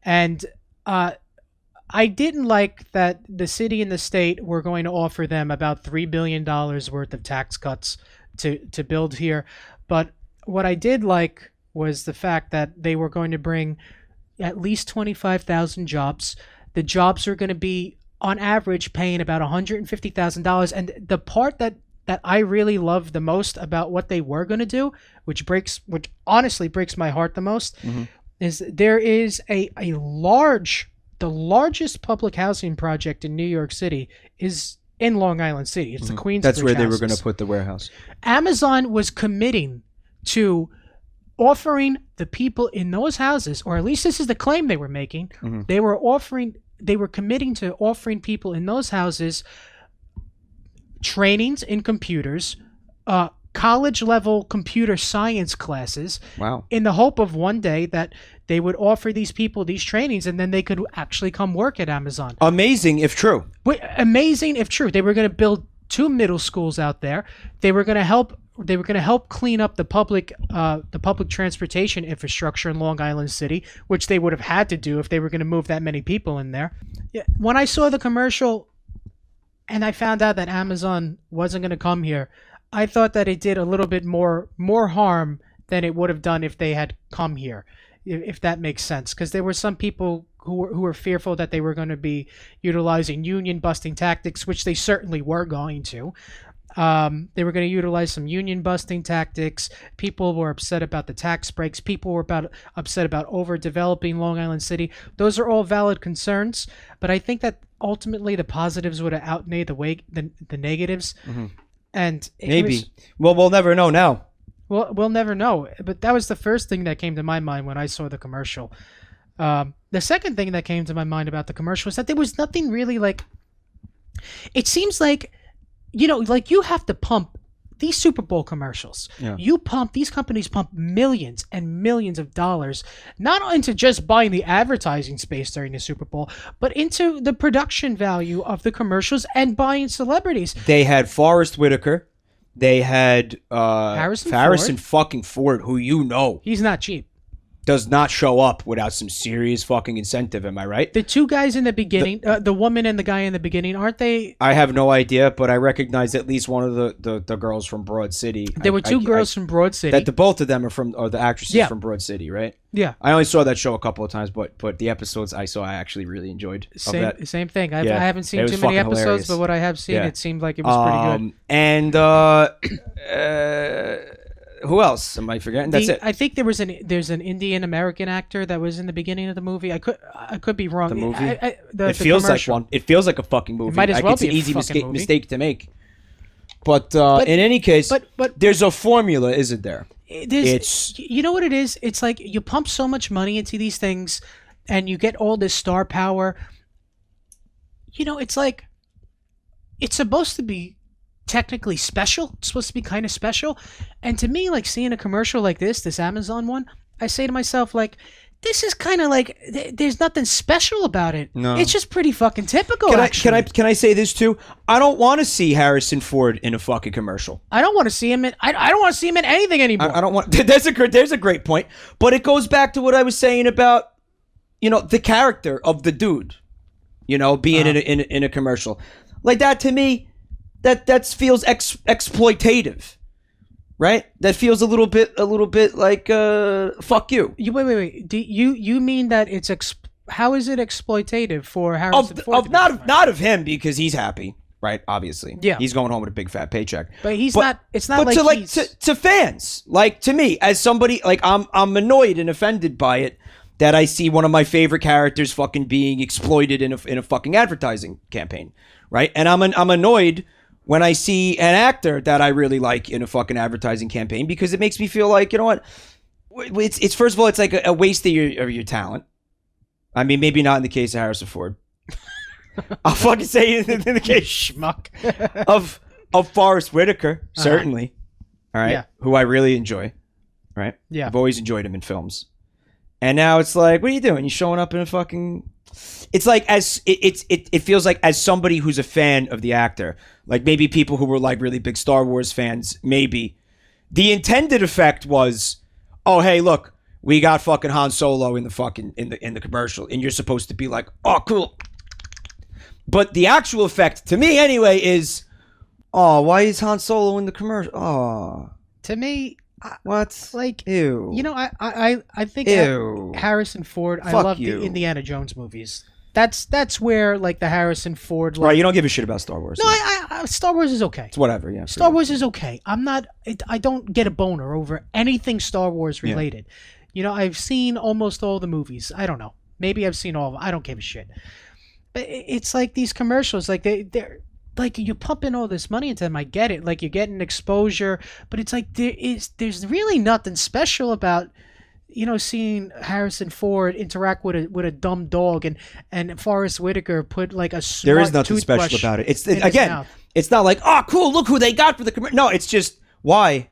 And I didn't like that the city and the state were going to offer them about $3 billion worth of tax cuts to build here. But what I did like was the fact that they were going to bring at least 25,000 jobs. The jobs are going to be, on average, paying about $150,000. And the part that I really love the most about what they were going to do, which honestly breaks my heart the most, is there is the largest public housing project in New York City is in Long Island City. It's the Queensbridge That's where they were houses. going to put the warehouse. Amazon was committing to offering the people in those houses, or at least this is the claim they were making, they were committing to offering people in those houses trainings in computers, college level computer science classes. Wow. In the hope of one day that they would offer these people these trainings and then they could actually come work at Amazon. Amazing if true. Amazing if true. They were going to build 2 middle schools out there. They were going to help clean up the public transportation infrastructure in Long Island City, which they would have had to do if they were going to move that many people in there. Yeah, when I saw the commercial and I found out that Amazon wasn't going to come here, I thought that it did a little bit more harm than it would have done if they had come here, if that makes sense. Because there were some people who were fearful that they were going to be utilizing union busting tactics, which they certainly were going to. They were going to utilize some union busting tactics. People were upset about the tax breaks. People were upset about overdeveloping Long Island City. Those are all valid concerns, but I think that ultimately the positives would have outweighed the negatives. And Maybe. Well, we'll never know now. Well, we'll never know. But that was the first thing that came to my mind when I saw the commercial. The second thing that came to my mind about the commercial was that there was nothing really like. It seems like, like you have to pump these Super Bowl commercials. Yeah. These companies pump millions and millions of dollars, not into just buying the advertising space during the Super Bowl, but into the production value of the commercials and buying celebrities. They had Forrest Whitaker. They had Harrison fucking Ford, who he's not cheap. Does not show up without some serious fucking incentive. Am I right? The 2 guys in the beginning, the woman and the guy in the beginning, aren't they? I have no idea, but I recognize at least one of the girls from Broad City. There were 2 girls from Broad City. That both of them are the actresses from Broad City, right? Yeah. I only saw that show a couple of times, but the episodes I saw, I actually really enjoyed. Same thing. I haven't seen too many episodes, hilarious. But what I have seen, it seemed like it was pretty good. And who else am I forgetting? That's it. I think there's an Indian American actor that was in the beginning of the movie. I could be wrong. The movie. It feels commercial. like one. It feels like a fucking movie. It might as well it's be an easy movie. mistake to make. But in any case, but there's a formula, isn't there? It's you know what it is. It's like you pump so much money into these things, and you get all this star power. It's like it's supposed to be technically special. It's supposed to be kind of special. And to me, like seeing a commercial like this Amazon one, I say to myself, like, this is kind of like there's nothing special about it. No. It's just pretty fucking typical. Can I say this too? I don't want to see Harrison Ford in a fucking commercial. I don't want to see him in. I don't want to see him in anything anymore. I don't want. There's a great point, but it goes back to what I was saying about the character of the dude, being in a commercial like that. To me, that feels exploitative. Right? That feels a little bit like fuck you. Wait. Do you mean that it's how is it exploitative for Harrison Ford? Not of him, because he's happy, right? Obviously, yeah. He's going home with a big fat paycheck. But he's not. It's not but like to fans, like to me as somebody, like I'm annoyed and offended by it that I see one of my favorite characters fucking being exploited in a fucking advertising campaign, right? And I'm annoyed when I see an actor that I really like in a fucking advertising campaign, because it makes me feel like, you know what? It's first of all, it's like a waste of your talent. I mean, maybe not in the case of Harrison Ford. I'll fucking say it in the case schmuck of Forrest Whitaker, certainly. All right, yeah. Who I really enjoy. Right. Yeah, I've always enjoyed him in films, And now it's like, what are you doing? You showing up in a fucking... It's like, it feels like as somebody who's a fan of the actor, like maybe people who were like really big Star Wars fans, maybe the intended effect was, oh, hey, look, we got fucking Han Solo in the fucking in the commercial, and you're supposed to be like, oh, cool. But the actual effect, to me anyway, is, oh, why is Han Solo in the commercial? Oh, To me, what? like, Ew. you know, I think Ew. Harrison Ford. I Fuck love you. the Indiana Jones movies. That's where like the Harrison Ford. Like, Right, you don't give a shit about Star Wars. No, I Star Wars is okay. It's whatever, yeah. Star Wars is okay. I don't get a boner over anything Star Wars related. You know, I've seen almost all the movies. I don't know. Maybe I've seen all of them. I don't give a shit. But it's like these commercials, like they're like you're pumping all this money into them. I get it. Like you're getting exposure, but it's like there's really nothing special about, you know, seeing Harrison Ford interact with a dumb dog and Forrest Whitaker put like a smart There is nothing toothbrush special about it. It's in his again, mouth. it's not like, oh, cool, look who they got for the commercial. No, it's just why.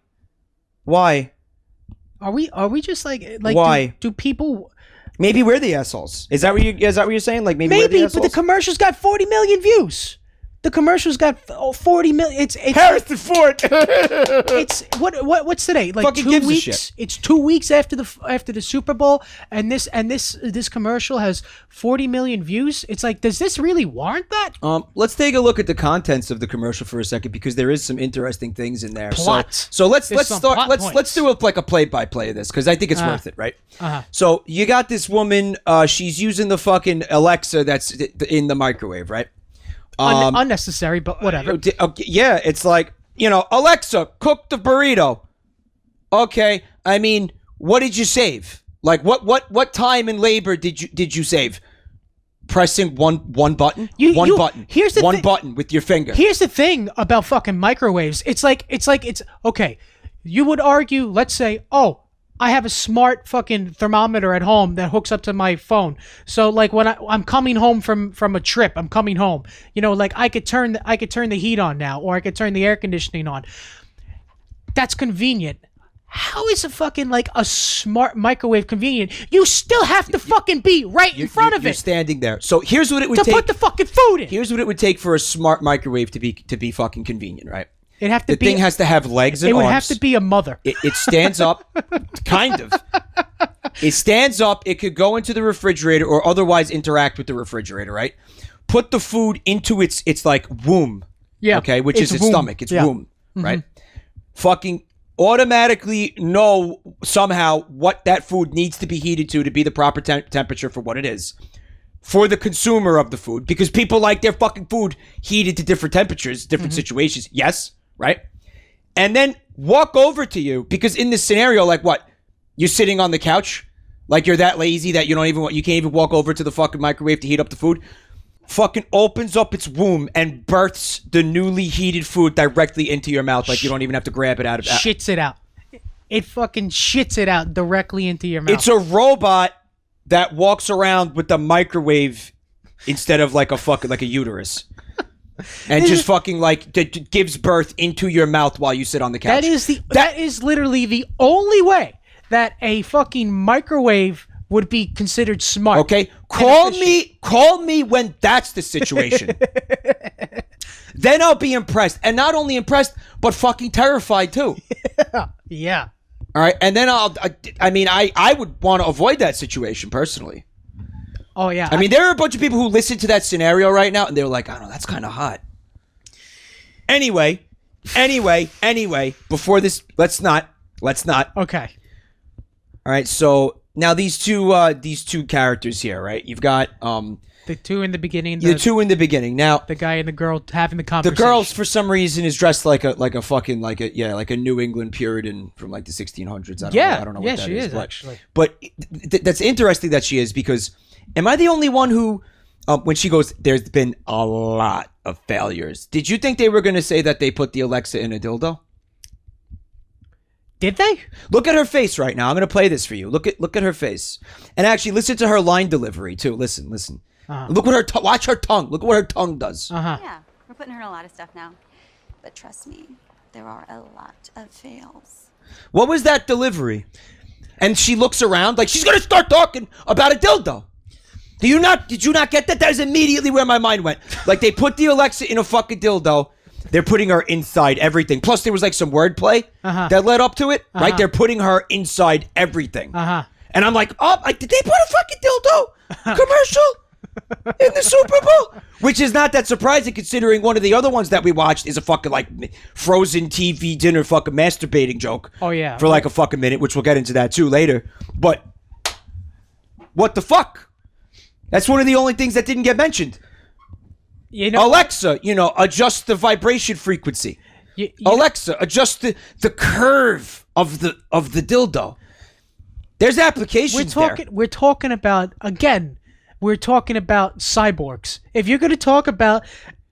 Are we just like Why? do people? Maybe we're the assholes. Is that what you're saying? Like maybe we're the Maybe, assholes? but the commercial's got 40 million views. The commercial's got 40 million. It's Harrison Ford. It's what's today? Like Fucking 2 gives a weeks. shit. It's 2 weeks after the Super Bowl, and this commercial has 40 million views. It's like, does this really warrant that? Let's take a look at the contents of the commercial for a second, because there is some interesting things in there. Plot. So let's There's some start. plot Let's points. do a play-by-play of this, because I think it's worth it, right? Uh-huh. So you got this woman. She's using the fucking Alexa that's in the microwave, right? Unnecessary, but whatever. Yeah, it's like, you know, Alexa, cook the burrito. Okay, I mean, what did you save? Like, what time and labor did you save? Pressing one button, one button. Here's the one thi- button with your finger. Here's the thing about fucking microwaves. It's okay. You would argue, let's say, oh, I have a smart fucking thermometer at home that hooks up to my phone. So like when I'm coming home from a trip, I'm coming home. You know, like I could turn the heat on now, or I could turn the air conditioning on. That's convenient. How is a fucking like a smart microwave convenient? You still have to fucking be right in front of You're it standing there. So here's what it would to take. put the fucking food in. Here's what it would take for a smart microwave to be fucking convenient, right? It'd have to The be. thing has to have legs and It would arms. have to be a mother. It stands up, kind of. It stands up. It could go into the refrigerator or otherwise interact with the refrigerator, right? Put the food into its like womb. Yeah. Okay, which is its womb. stomach. Its Yeah. womb, right? Fucking automatically know somehow what that food needs to be heated to be the proper temperature for what it is. For the consumer of the food, because people like their fucking food heated to different temperatures, different situations. Yes, right? And then walk over to you, because in this scenario, like what? You're sitting on the couch, like you're that lazy that you can't even walk over to the fucking microwave to heat up the food. Fucking opens up its womb and births the newly heated food directly into your mouth, like you don't even have to grab it out of. Shits it out. It fucking shits it out directly into your mouth. It's a robot that walks around with the microwave instead of like a uterus, and just fucking like gives birth into your mouth while you sit on the couch. That is literally the only way that a fucking microwave would be considered smart. Okay, call me when that's the situation. Then I'll be impressed, and not only impressed, but fucking terrified too. Yeah. All right, and then I would want to avoid that situation personally. Oh yeah. I mean, there are a bunch of people who listen to that scenario right now, and they're like, I don't know, that's kind of hot. Anyway, before this, let's not. Okay. All right, so now these two characters here, right? You've got the two in the beginning. The two in the beginning. Now the guy and the girl having the the conversation. girl, for some reason, is dressed like a New England Puritan from like the 1600s. I don't know what that she is but, actually. But that's interesting that she is, because am I the only one who, when she goes, there's been a lot of failures. Did you think they were going to say that they put the Alexa in a dildo? Did they? Look at her face right now. I'm going to play this for you. Look at her face, and actually listen to her line delivery too. Listen. Look what her watch her tongue. Look what her tongue does. Yeah, we're putting her in a lot of stuff now. But trust me, there are a lot of fails. What was that delivery? And she looks around like she's going to start talking about a dildo. Did you not get that? That is immediately where my mind went. Like, they put the Alexa in a fucking dildo. They're putting her inside everything. Plus, there was like some wordplay that led up to it, right? They're putting her inside everything. And I'm like, oh, did they put a fucking dildo commercial in the Super Bowl? Which is not that surprising, considering one of the other ones that we watched is a fucking like frozen TV dinner fucking masturbating joke. Oh yeah, for like a fucking minute, which we'll get into that too later. But what the fuck? That's one of the only things that didn't get mentioned. You know, Alexa, adjust the vibration frequency. Alexa, adjust the curve of the dildo. There's applications there. We're talking about, again, we're talking about cyborgs. If you're going to talk about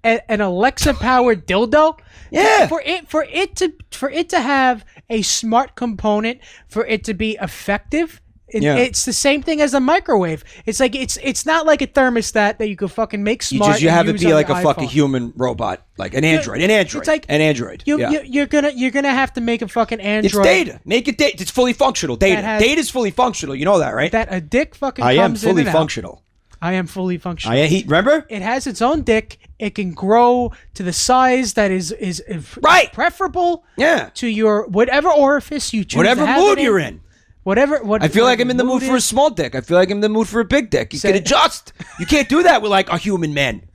an Alexa-powered dildo, yeah, for it to have a smart component, for it to be effective, it's the same thing as a microwave. It's like it's not like a thermostat that you could fucking make smart. You have it be like a iPhone. Fucking human robot, like an android. It's like an android. You're gonna have to make a fucking android. It's data. Make it data. It's fully functional. Data. Data's fully functional. You know that, right? That a dick fucking. I am comes fully in and functional. Out. I am fully functional. Remember? It has its own dick. It can grow to the size that is right, preferable. Yeah. To your whatever orifice you choose. Whatever mood you're in. What I feel like I'm in the mood for a small dick. I feel like I'm in the mood for a big dick. You can adjust. You can't do that with like a human man.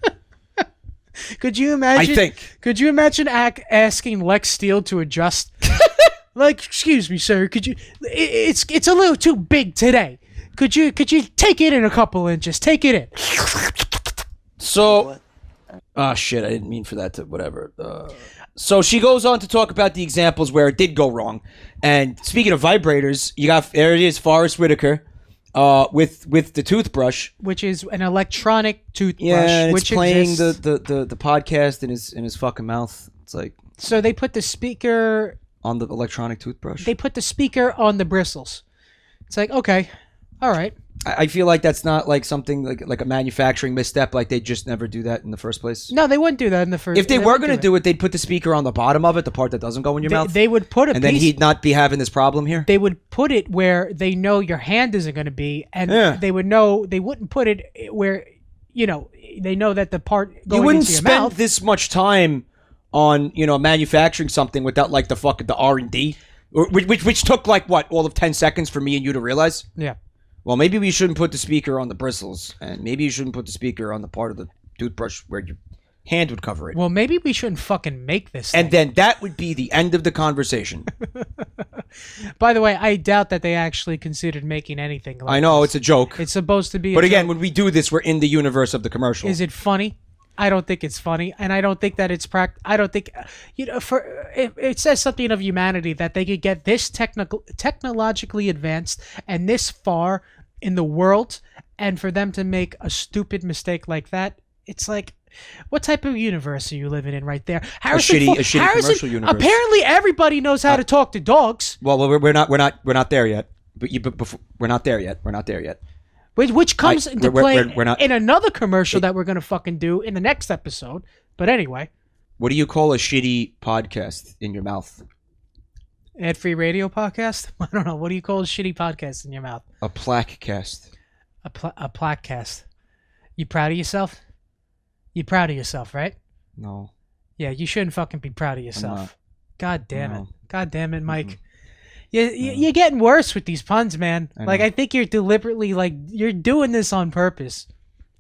Could you imagine? I think. Could you imagine asking Lex Steele to adjust? Like, excuse me, sir. Could you? It's a little too big today. Could you take it in a couple inches? Take it in. So, oh shit! I didn't mean for that to whatever. So she goes on to talk about the examples where it did go wrong. And speaking of vibrators, there it is, Forrest Whitaker, with the toothbrush, which is an electronic toothbrush. Yeah, and which it's playing exists. the podcast in his fucking mouth. It's like, so they put the speaker on the electronic toothbrush. They put the speaker on the bristles. It's like, okay, all right. I feel like that's not like something like a manufacturing misstep. Like they just never do that in the first place. No, they wouldn't do that in the first. If they were going to do it, they'd put the speaker on the bottom of it, the part that doesn't go in your mouth. They would put it, and then he'd not be having this problem here. They would put it where they know your hand isn't going to be, and they would know. They wouldn't put it where they know that the part going you wouldn't into your spend mouth. this much time on manufacturing something without like the R&D, which took like what, all of 10 seconds for me and you to realize. Yeah. Well, maybe we shouldn't put the speaker on the bristles, and maybe you shouldn't put the speaker on the part of the toothbrush where your hand would cover it. Well, maybe we shouldn't fucking make this thing. And then that would be the end of the conversation. By the way, I doubt that they actually considered making anything like I know, this. it's a joke. It's supposed to be But a again, joke. when we do this, we're in the universe of the commercial. Is it funny? I don't think it's funny, and I don't think that it's I don't think, it says something of humanity that they could get this technologically advanced and this far in the world, and for them to make a stupid mistake like that. It's like, what type of universe are you living in right there? A shitty commercial universe. Apparently, everybody knows how to talk to dogs. Well, we're not there yet. We're not there yet. We're not there yet. Which comes into play we're not, in another commercial that we're gonna fucking do in the next episode. But anyway, what do you call a shitty podcast in your mouth? Ad-free radio podcast? I don't know. What do you call a shitty podcast in your mouth? A plaque cast. A plaque cast. You proud of yourself? You proud of yourself, right? No. Yeah, you shouldn't fucking be proud of yourself. God damn it. God damn it, Mike. Mm-hmm. You're getting worse with these puns, man. I I think you're deliberately, you're doing this on purpose.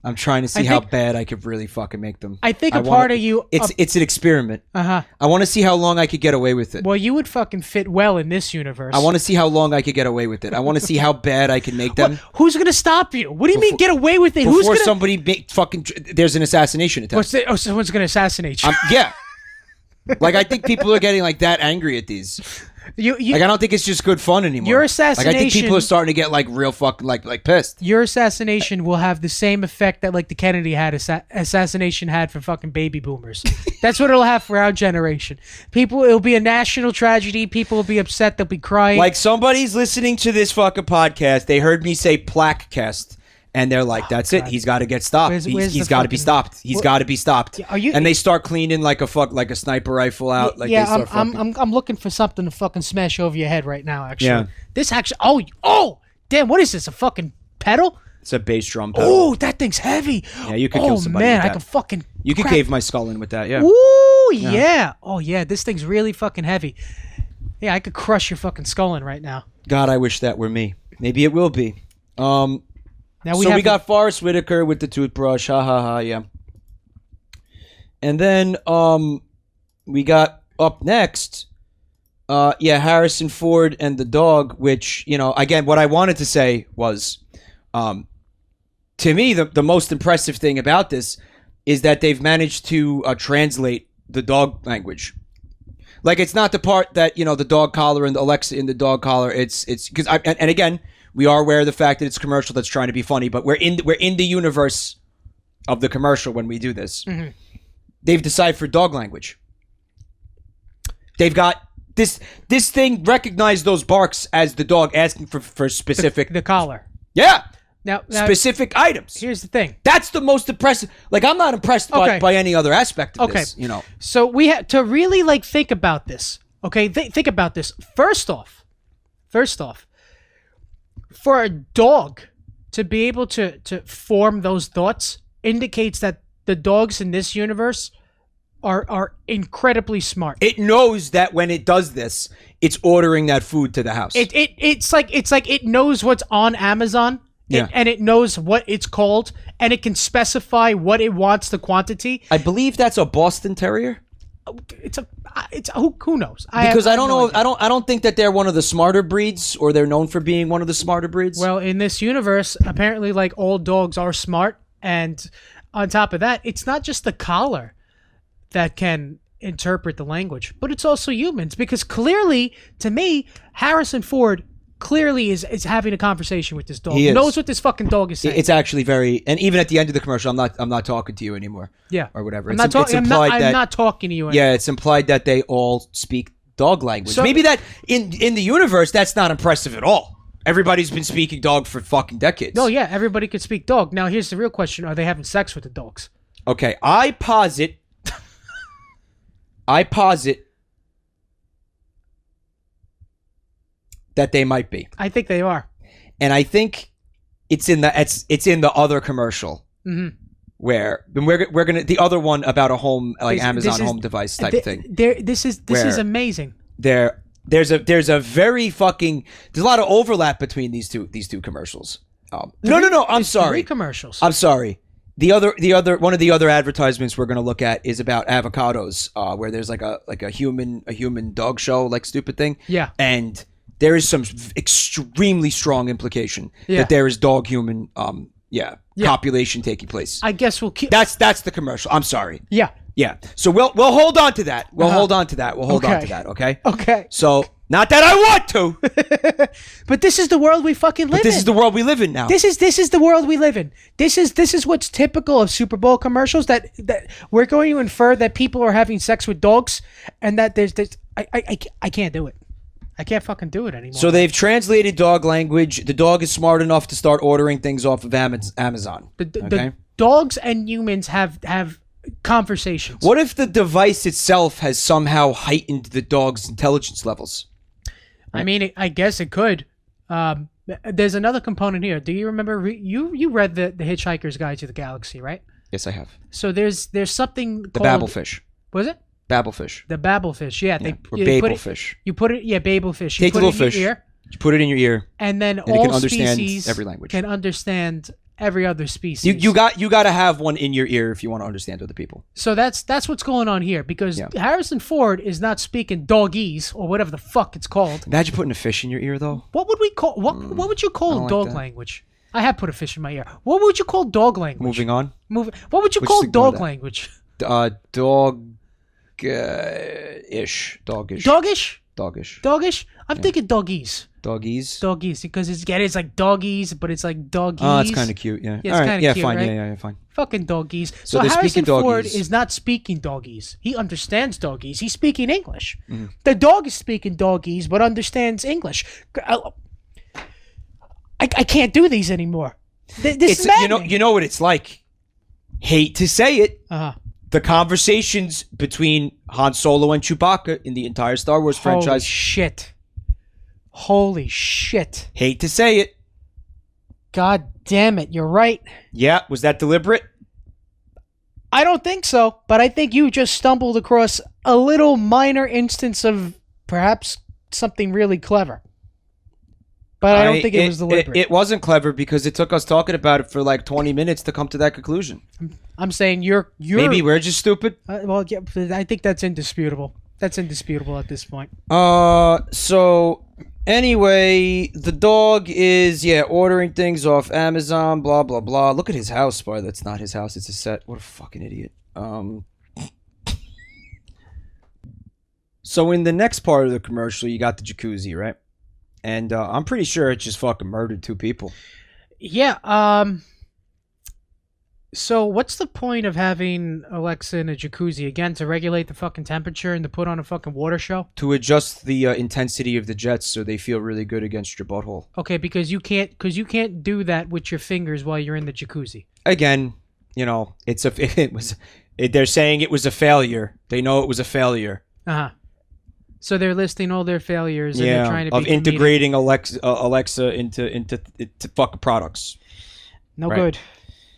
I'm trying to see how bad I could really fucking make them. I think part of you... It's an experiment. Uh-huh. I want to see how long I could get away with it. Well, you would fucking fit well in this universe. I want to see how long I could get away with it. I want to see how bad I can make them. Who's going to stop you? What do you mean get away with it? Before somebody there's an assassination attempt. Someone's going to assassinate you. Yeah. I think people are getting that angry at these. I don't think it's just good fun anymore. Your assassination. I think people are starting to get real fucking pissed. Your assassination will have the same effect that the Kennedy assassination had for fucking baby boomers. That's what it'll have for our generation. It'll be a national tragedy. People will be upset. They'll be crying. Somebody's listening to this fucking podcast. They heard me say plaque cast, And they're like, that's it. He's got to get stopped. He's got to be stopped. He's got to be stopped. And they start cleaning like a sniper rifle out. Like I'm looking for something to fucking smash over your head right now. Actually, Yeah. This actually. Oh, damn! What is this? A fucking pedal? It's a bass drum pedal. Oh, that thing's heavy. Yeah, you could kill somebody. Man, with that. I could fucking. You could cave my skull in with that. Yeah. Ooh, yeah. Oh yeah, this thing's really fucking heavy. Yeah, I could crush your fucking skull in right now. God, I wish that were me. Maybe it will be. Now we got Forrest Whitaker with the toothbrush. Ha ha ha. Yeah. And then we got up next. Harrison Ford and the dog. Which again, what I wanted to say was, to me, the most impressive thing about this is that they've managed to translate the dog language. Like, it's not the part that, the dog collar and the Alexa in the dog collar. It's because and again, we are aware of the fact that it's a commercial that's trying to be funny, but we're in the universe of the commercial when we do this. Mm-hmm. They've deciphered dog language. They've got this thing recognized those barks as the dog asking for specific the collar. Yeah. Now, specific items. Here's the thing. That's the most impressive. Like, I'm not impressed by any other aspect of this. So we have to really think about this. Okay, think about this. First off, for a dog to be able to form those thoughts indicates that the dogs in this universe are incredibly smart. It knows that when it does this, it's ordering that food to the house. It's like it knows what's on Amazon. And it knows what it's called, and it can specify what it wants, the quantity. I believe that's a Boston Terrier. It's who knows? Because I don't know. I don't think that they're one of the smarter breeds, or they're known for being one of the smarter breeds. Well, in this universe, apparently, like, all dogs are smart, and on top of that, it's not just the collar that can interpret the language, but it's also humans. Because clearly, to me, Harrison Ford clearly is having a conversation with this dog. He knows what this fucking dog is saying. It's actually very, and even at the end of the commercial, I'm not talking to you anymore. Yeah, or whatever. I'm not talking to you anymore. Yeah, it's implied that they all speak dog language. So, maybe that in the universe, that's not impressive at all. Everybody's been speaking dog for fucking decades. No, yeah, everybody could speak dog. Now, here's the real question: are they having sex with the dogs? Okay, I posit that they might be. I think they are, and I think it's in the other commercial where we're gonna the other one about a home Amazon home device type thing. This is amazing. There's a very fucking there's a lot of overlap between these two commercials. No. I'm sorry. 3 commercials. I'm sorry. The other one of the other advertisements we're gonna look at is about avocados, where there's like a human dog show like stupid thing. Yeah, and there is some extremely strong implication that there is dog-human, copulation taking place. I guess we'll keep. That's the commercial. I'm sorry. Yeah. So we'll hold on to that. We'll hold on to that. Okay. Okay. So not that I want to, but this is the world we fucking live in. This is the world we live in now. This is the world we live in. This is what's typical of Super Bowl commercials. That we're going to infer that people are having sex with dogs, and that there's I can't do it. I can't fucking do it anymore. So they've translated dog language. The dog is smart enough to start ordering things off of Amazon. The dogs and humans have conversations. What if the device itself has somehow heightened the dog's intelligence levels? I mean, I guess it could. There's another component here. Do you remember? You read the Hitchhiker's Guide to the Galaxy, right? Yes, I have. So there's something the called Babelfish. Was it? Babblefish. The Babblefish, yeah. Or Babelfish. You put it, Babelfish. Take the little fish. You put it in your ear. And then all it can understand every language. Can understand every other species. You got to have one in your ear if you want to understand other people. So that's what's going on here, because Harrison Ford is not speaking dogese or whatever the fuck it's called. Imagine putting a fish in your ear though. What would we call what would you call dog language? I have put a fish in my ear. What would you call dog language? Moving on. What would you call dog language? Dog-ish. Dogish? I'm thinking doggies. Doggies, because it's like doggies, but it's like doggies. Oh, it's kind of cute, yeah. It's kind of cute, fine, right? yeah, fine. Fucking doggies. So Harrison Ford doggies. is not speaking doggies. He understands doggies. He's speaking English. Mm-hmm. The dog is speaking doggies, but understands English. I can't do these anymore. This is maddening. You know what it's like. Hate to say it. The conversations between Han Solo and Chewbacca in the entire Star Wars franchise. Holy shit. Hate to say it. God damn it, you're right. Yeah, was that deliberate? I don't think so, but I think you just stumbled across a little minor instance of perhaps something really clever. But I don't think it was deliberate. It wasn't clever because it took us talking about it for like 20 minutes to come to that conclusion. I'm saying you're maybe we're just stupid. Well, yeah, I think that's indisputable. That's indisputable at this point. So anyway, the dog is ordering things off Amazon. Blah blah blah. Look at his house, boy. That's not his house. It's a set. What a fucking idiot. So in the next part of the commercial, you got the jacuzzi, right? And I'm pretty sure it just fucking murdered 2 people. Yeah. So what's the point of having Alexa in a jacuzzi? Again, to regulate the fucking temperature and to put on a fucking water show? To adjust the intensity of the jets so they feel really good against your butthole. Okay, because you can't do that with your fingers while you're in the jacuzzi. Again, they're saying it was a failure. They know it was a failure. So they're listing all their failures and they're trying to be of integrating Alexa into fucking products. No good.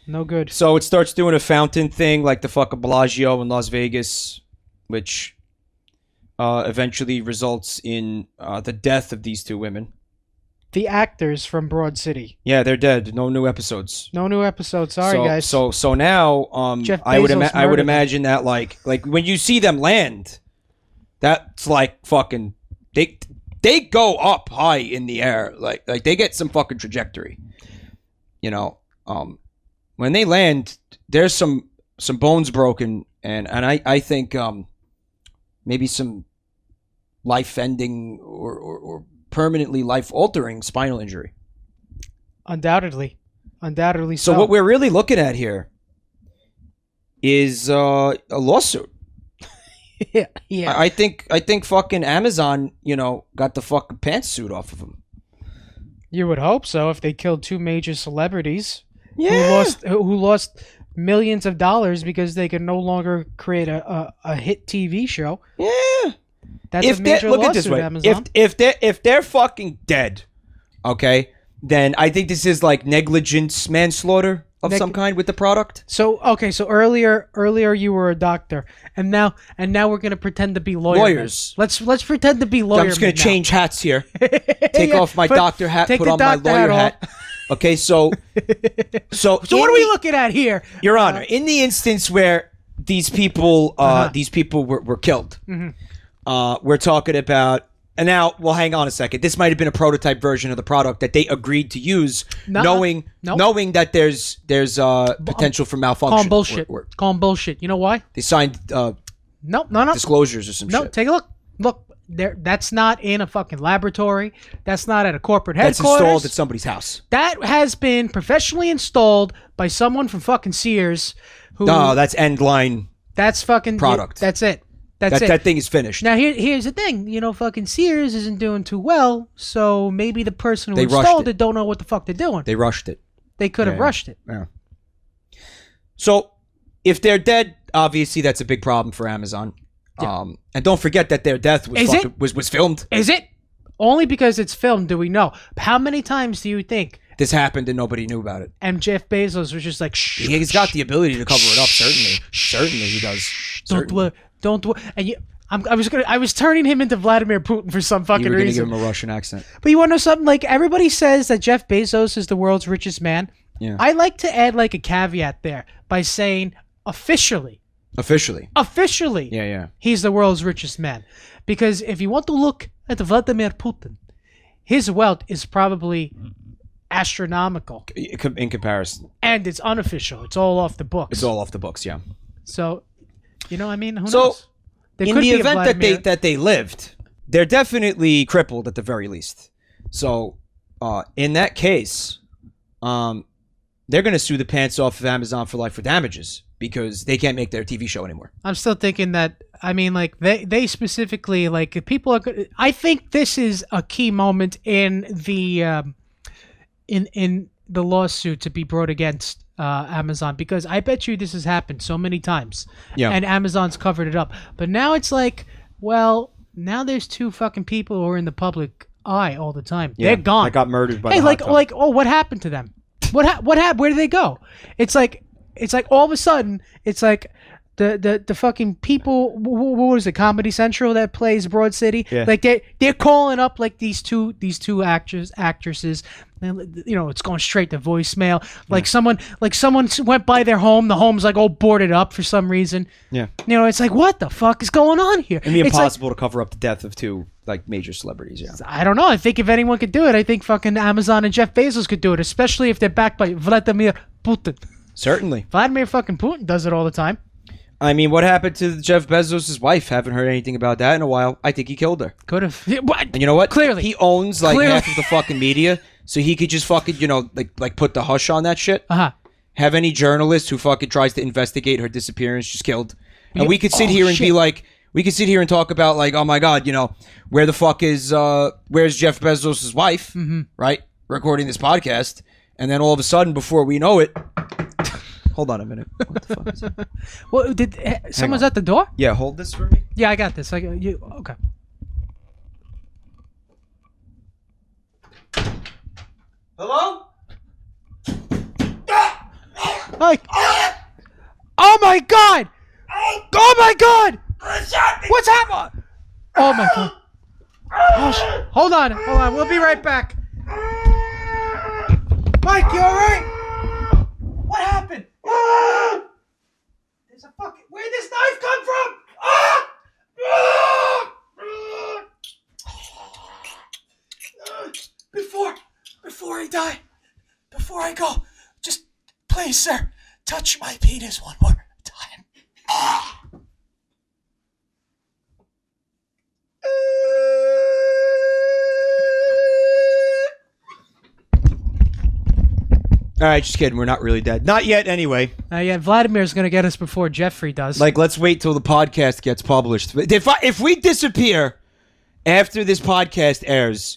No good. So it starts doing a fountain thing like the fucking Bellagio in Las Vegas, which eventually results in the death of these 2 women. The actors from Broad City. Yeah, they're dead. No new episodes. No new episodes. Sorry, guys. So now, Jeff I would Bezos imagine that like when you see them land, that's like fucking they go up high in the air, like they get some fucking trajectory. When they land, there's some bones broken, and I think maybe some life-ending or permanently life-altering spinal injury. Undoubtedly so. So what we're really looking at here is a lawsuit. Yeah. I think fucking Amazon, got the fucking pantsuit off of them. You would hope so if they killed 2 major celebrities. Yeah. Who lost millions of dollars because they could no longer create a hit TV show. Yeah. That's a major look lawsuit, at this way. Amazon. If they're fucking dead, okay, then I think this is like negligence manslaughter of some kind with the product. So earlier you were a doctor, and now we're gonna pretend to be lawyers. Let's pretend to be lawyers. I'm just gonna change hats here. Take off my doctor hat, put on my lawyer hat. Okay, so what are we looking at here, Your Honor? In the instance where these people were killed, we're talking about. And now, well, hang on a second. This might have been a prototype version of the product that they agreed to use, knowing that there's potential for malfunction. Call 'em bullshit. Call 'em bullshit. You know why? They signed no disclosures or some shit. No, take a look. Look, that's not in a fucking laboratory. That's not at a corporate headquarters. That's installed at somebody's house. That has been professionally installed by someone from fucking Sears. No, that's end line. That's fucking product. That's it. That's it. That thing is finished. Now here's the thing, fucking Sears isn't doing too well, so maybe the person who installed it don't know what the fuck they're doing. They rushed it. They could have rushed it. Yeah. So if they're dead, obviously that's a big problem for Amazon. Yeah. And don't forget that their death was filmed. Is it? Only because it's filmed do we know. How many times do you think this happened and nobody knew about it? And Jeff Bezos was just like, shh. He's got the ability to cover it up, certainly. Certainly he does. Don't do it. And I was turning him into Vladimir Putin for some fucking reason. You were going to give him a Russian accent. But you want to know something? Like, everybody says that Jeff Bezos is the world's richest man. Yeah. I like to add like a caveat there by saying officially. Yeah. He's the world's richest man. Because if you want to look at Vladimir Putin, his wealth is probably astronomical. In comparison. And it's unofficial. It's all off the books. Yeah. So, who knows? In the event that they lived, they're definitely crippled at the very least. So, in that case, they're going to sue the pants off of Amazon for life for damages because they can't make their TV show anymore. I'm still thinking that, they specifically, people are I think this is a key moment in the, in the lawsuit to be brought against Amazon, because I bet you this has happened so many times. Yeah. And Amazon's covered it up. But now it's like, well, now there's two fucking people who are in the public eye all the time. Yeah, They're gone. I got murdered by hey, the hot tub. oh, what happened to them? What happened? Where did they go? It's like all of a sudden, it's like the fucking people. What was it? Comedy Central that plays Broad City. Yeah. Like they're calling up like these two actresses. And, you know, it's going straight to voicemail. Like someone went by their home. The home's like all boarded up for some reason. Yeah. You know, it's like, what the fuck is going on here? It'd be It's like- impossible to cover up the death of two like major celebrities. Yeah. I don't know. I think if anyone could do it, I think fucking Amazon and Jeff Bezos could do it, especially if they're backed by Vladimir Putin. Certainly. Vladimir fucking Putin does it all the time. I mean, what happened to Jeff Bezos' wife? Haven't heard anything about that in a while. I think he killed her. Could have. And you know what? Clearly. He owns like Clearly. half of the fucking media, so he could just fucking, you know, like put the hush on that shit. Uh-huh. Have any journalist who fucking tries to investigate her disappearance just killed. And Yeah. we could sit Oh, here and be shit. like, we could sit here and talk about like, oh my God, you know, where the fuck is, where's Jeff Bezos' wife, right? Recording this podcast. And then all of a sudden, before we know it, hold on a minute. What the fuck is it? Well, someone's on. at the door? Yeah, hold this for me. Yeah, I got this. Okay. Hello? Like, oh my God! Oh my God! What's happening? Oh my God! Oh, hold on. We'll be right back. Mike, you all right? What happened? There's a fucking. Where'd this knife come from? Before I die, before I go, just please, sir, touch my penis one more time. All right, just kidding. We're not really dead. Not yet, anyway. Yeah, Vladimir's gonna get us before Jeffrey does. Like, let's wait till the podcast gets published. If we disappear after this podcast airs,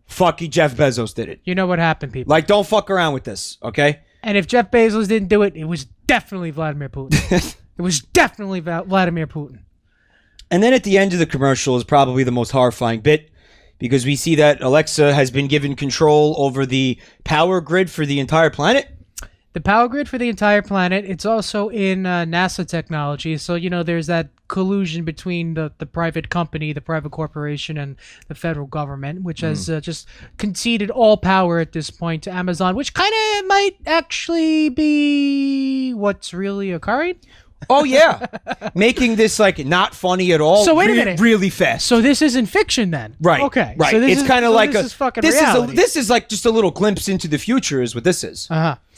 fucking Jeff Bezos did it. You know what happened, people. Like, don't fuck around with this, okay? And if Jeff Bezos didn't do it, it was definitely Vladimir Putin. It was definitely Vladimir Putin. And then at the end of the commercial is probably the most horrifying bit, because we see that Alexa has been given control over the power grid for the entire planet. The power grid for the entire planet. It's also in NASA technology. So, you know, there's that collusion between the private company, the private corporation, and the federal government, which has just conceded all power at this point to Amazon, which kind of might actually be what's really occurring. Oh, yeah. Making this, like, not funny at all. So wait a minute. Really fast. So this isn't fiction then? Right. Okay. Right. So It's kind of like this is fucking reality. this is like just a little glimpse into the future is what this is.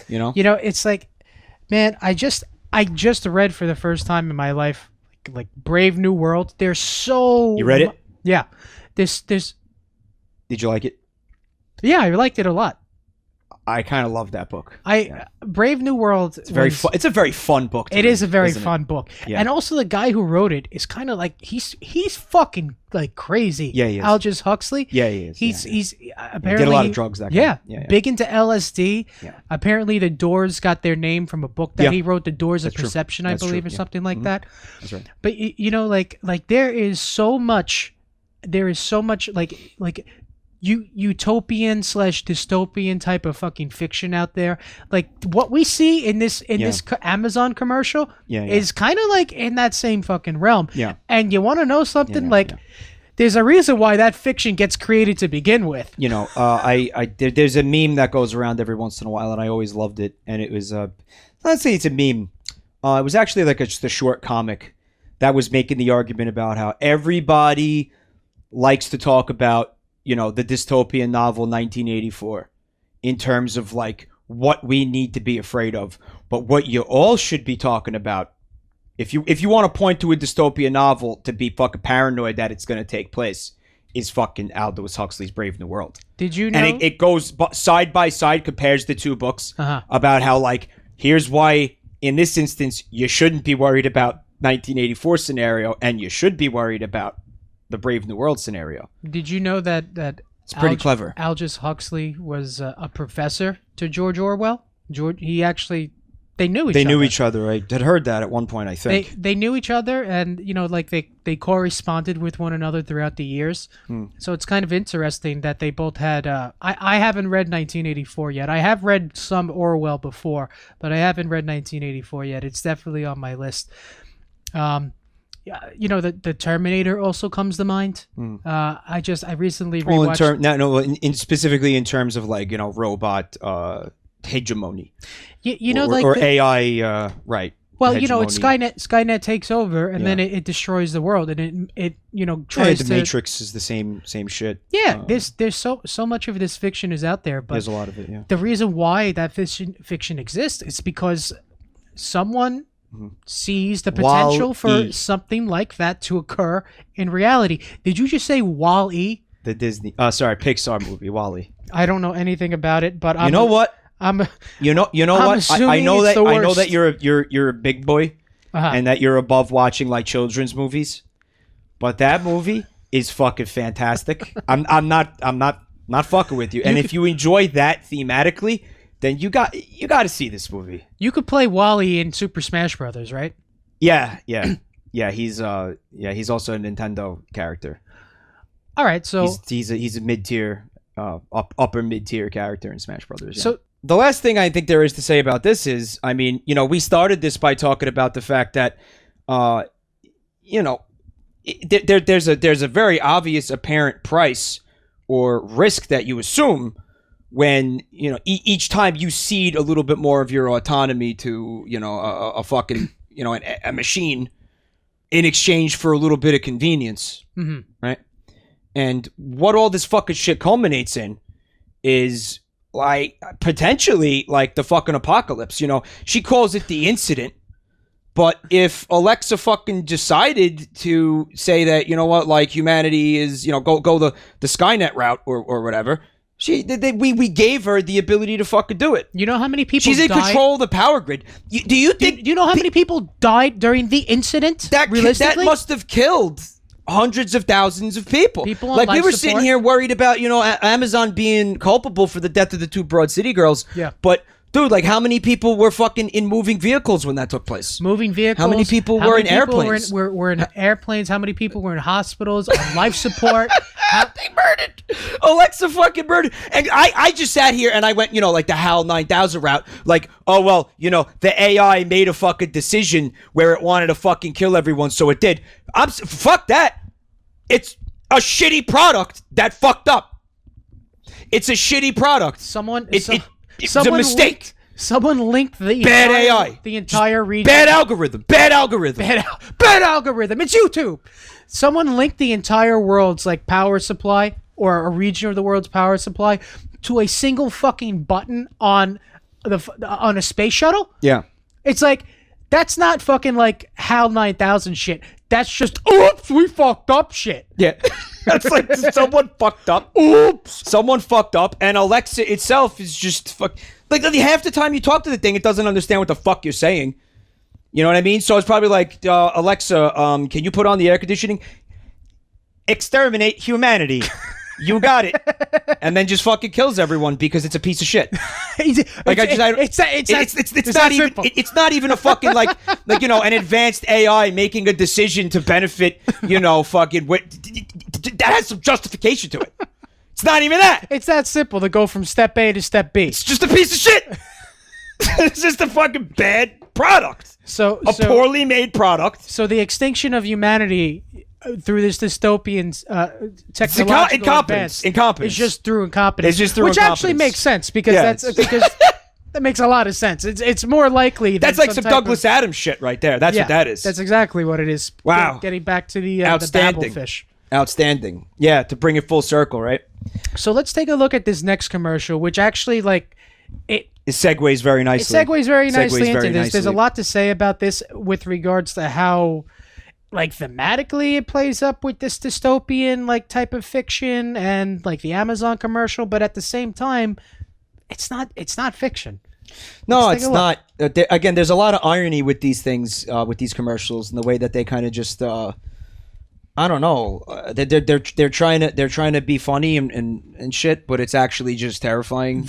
You know? You know, it's like, man, I just read for the first time in my life, like Brave New World. They're so. You read it? Yeah. This. Did you like it? Yeah, I liked it a lot. I kind of love that book. Brave New World. It's very fun. It's a very fun book. It is a very fun book, Yeah. and also the guy who wrote it is kind of like he's fucking like crazy. Yeah, he is. Aldous Huxley. Yeah, he is. He's apparently did a lot of drugs, that guy. Yeah, big into LSD. Yeah. Apparently, the Doors got their name from a book that Yeah. he wrote, The Doors of That's true. Perception, That's I believe, true, or yeah. something like that. That's right. But you know, like there is so much like utopian / dystopian type of fucking fiction out there. Like what we see in this Amazon commercial is kind of like in that same fucking realm. Yeah. And you want to know something? Yeah. There's a reason why that fiction gets created to begin with. You know, there's a meme that goes around every once in a while, and I always loved it. And it was, let's say it's a meme. It was actually like just a short comic that was making the argument about how everybody likes to talk about, you know, the dystopian novel 1984 in terms of like what we need to be afraid of. But what you all should be talking about, if you want to point to a dystopian novel to be fucking paranoid that it's going to take place, is fucking Aldous Huxley's Brave New World. Did you know? And it goes side by side, compares the two books about how, like, here's why in this instance you shouldn't be worried about 1984 scenario and you should be worried about the Brave New World scenario. Did you know that It's pretty clever. Aldous Huxley was a professor to George Orwell. He actually, they knew each other. They knew each other. I had heard that at one point, I think. They knew each other, and like they corresponded with one another throughout the years. So it's kind of interesting that they both had. I haven't read 1984 yet. I have read some Orwell before, but I haven't read 1984 yet. It's definitely on my list. The Terminator also comes to mind. I recently rewatched. Specifically in terms of robot hegemony. Or AI, right? Well, hegemony. it's Skynet takes over, and then it destroys the world, and it tries the to. Matrix is the same shit. Yeah, there's so much of this fiction is out there, but there's a lot of it. Yeah. The reason why that fiction exists is because someone sees the potential for something like that to occur in reality. Did you just say Wall-E? The Disney, Pixar movie, Wall-E. I don't know anything about it, but you know what? I know that you're a big boy, and that you're above watching children's movies, but that movie is fucking fantastic. I'm not fucking with you. And if you enjoy that thematically, then you got to see this movie. You could play Wall-E in Super Smash Brothers, right? Yeah. He's also a Nintendo character. All right, so he's a mid-tier, upper mid-tier character in Smash Brothers. Yeah. So the last thing I think there is to say about this is, we started this by talking about the fact that, there's a very obvious apparent price or risk that you assume when each time you cede a little bit more of your autonomy to a fucking a machine in exchange for a little bit of convenience, right? And what all this fucking shit culminates in is potentially the fucking apocalypse. She calls it the incident, but if Alexa fucking decided to say that humanity is go the Skynet route or whatever. We gave her the ability to fucking do it. You know how many people She's in control of the power grid. Do you think? Do you know how many people died during the incident? That must have killed hundreds of thousands of people. People on we were sitting here worried about Amazon being culpable for the death of the two Broad City girls. Yeah, but. Dude, how many people were fucking in moving vehicles when that took place? Moving vehicles. How many people were in airplanes? Were in airplanes. How many people were in hospitals on life support? They murdered. Alexa fucking murdered. And I just sat here and I went, the HAL 9000 route. The AI made a fucking decision where it wanted to fucking kill everyone, so it did. Fuck that. It's a shitty product that fucked up. It's a shitty product. It's a mistake. Someone linked the bad AI, the entire region. Bad algorithm. Bad algorithm. Bad algorithm. It's YouTube. Someone linked the entire world's power supply or a region of the world's power supply to a single fucking button on a space shuttle. Yeah. It's that's not fucking HAL 9000 shit. That's just oops, we fucked up shit. Yeah. That's someone fucked up. Oops. Someone fucked up, and Alexa itself is just half the time you talk to the thing, it doesn't understand what the fuck you're saying. You know what I mean? So it's probably Alexa, can you put on the air conditioning? Exterminate humanity. You got it. And then just fucking kills everyone because it's a piece of shit. It's not even a fucking an advanced AI making a decision to benefit, that has some justification to it. It's not even that. It's that simple to go from step A to step B. It's just a piece of shit. It's just a fucking bad product. Poorly made product. So the extinction of humanity through this dystopian technological advance is just through incompetence. Which actually makes sense because that makes a lot of sense. It's more likely that's some Douglas Adams shit right there. That's what that is. That's exactly what it is. Wow. Getting back to the Babelfish. Outstanding. Yeah, to bring it full circle, right? So let's take a look at this next commercial, which actually it segues very nicely. It segues very nicely into this. There's a lot to say about this with regards to how thematically it plays up with this dystopian type of fiction and the Amazon commercial, but at the same time it's not fiction. No, it's not. Again, there's a lot of irony with these things, with these commercials, and the way that they kind of just I don't know. They're trying to be funny and shit, but it's actually just terrifying.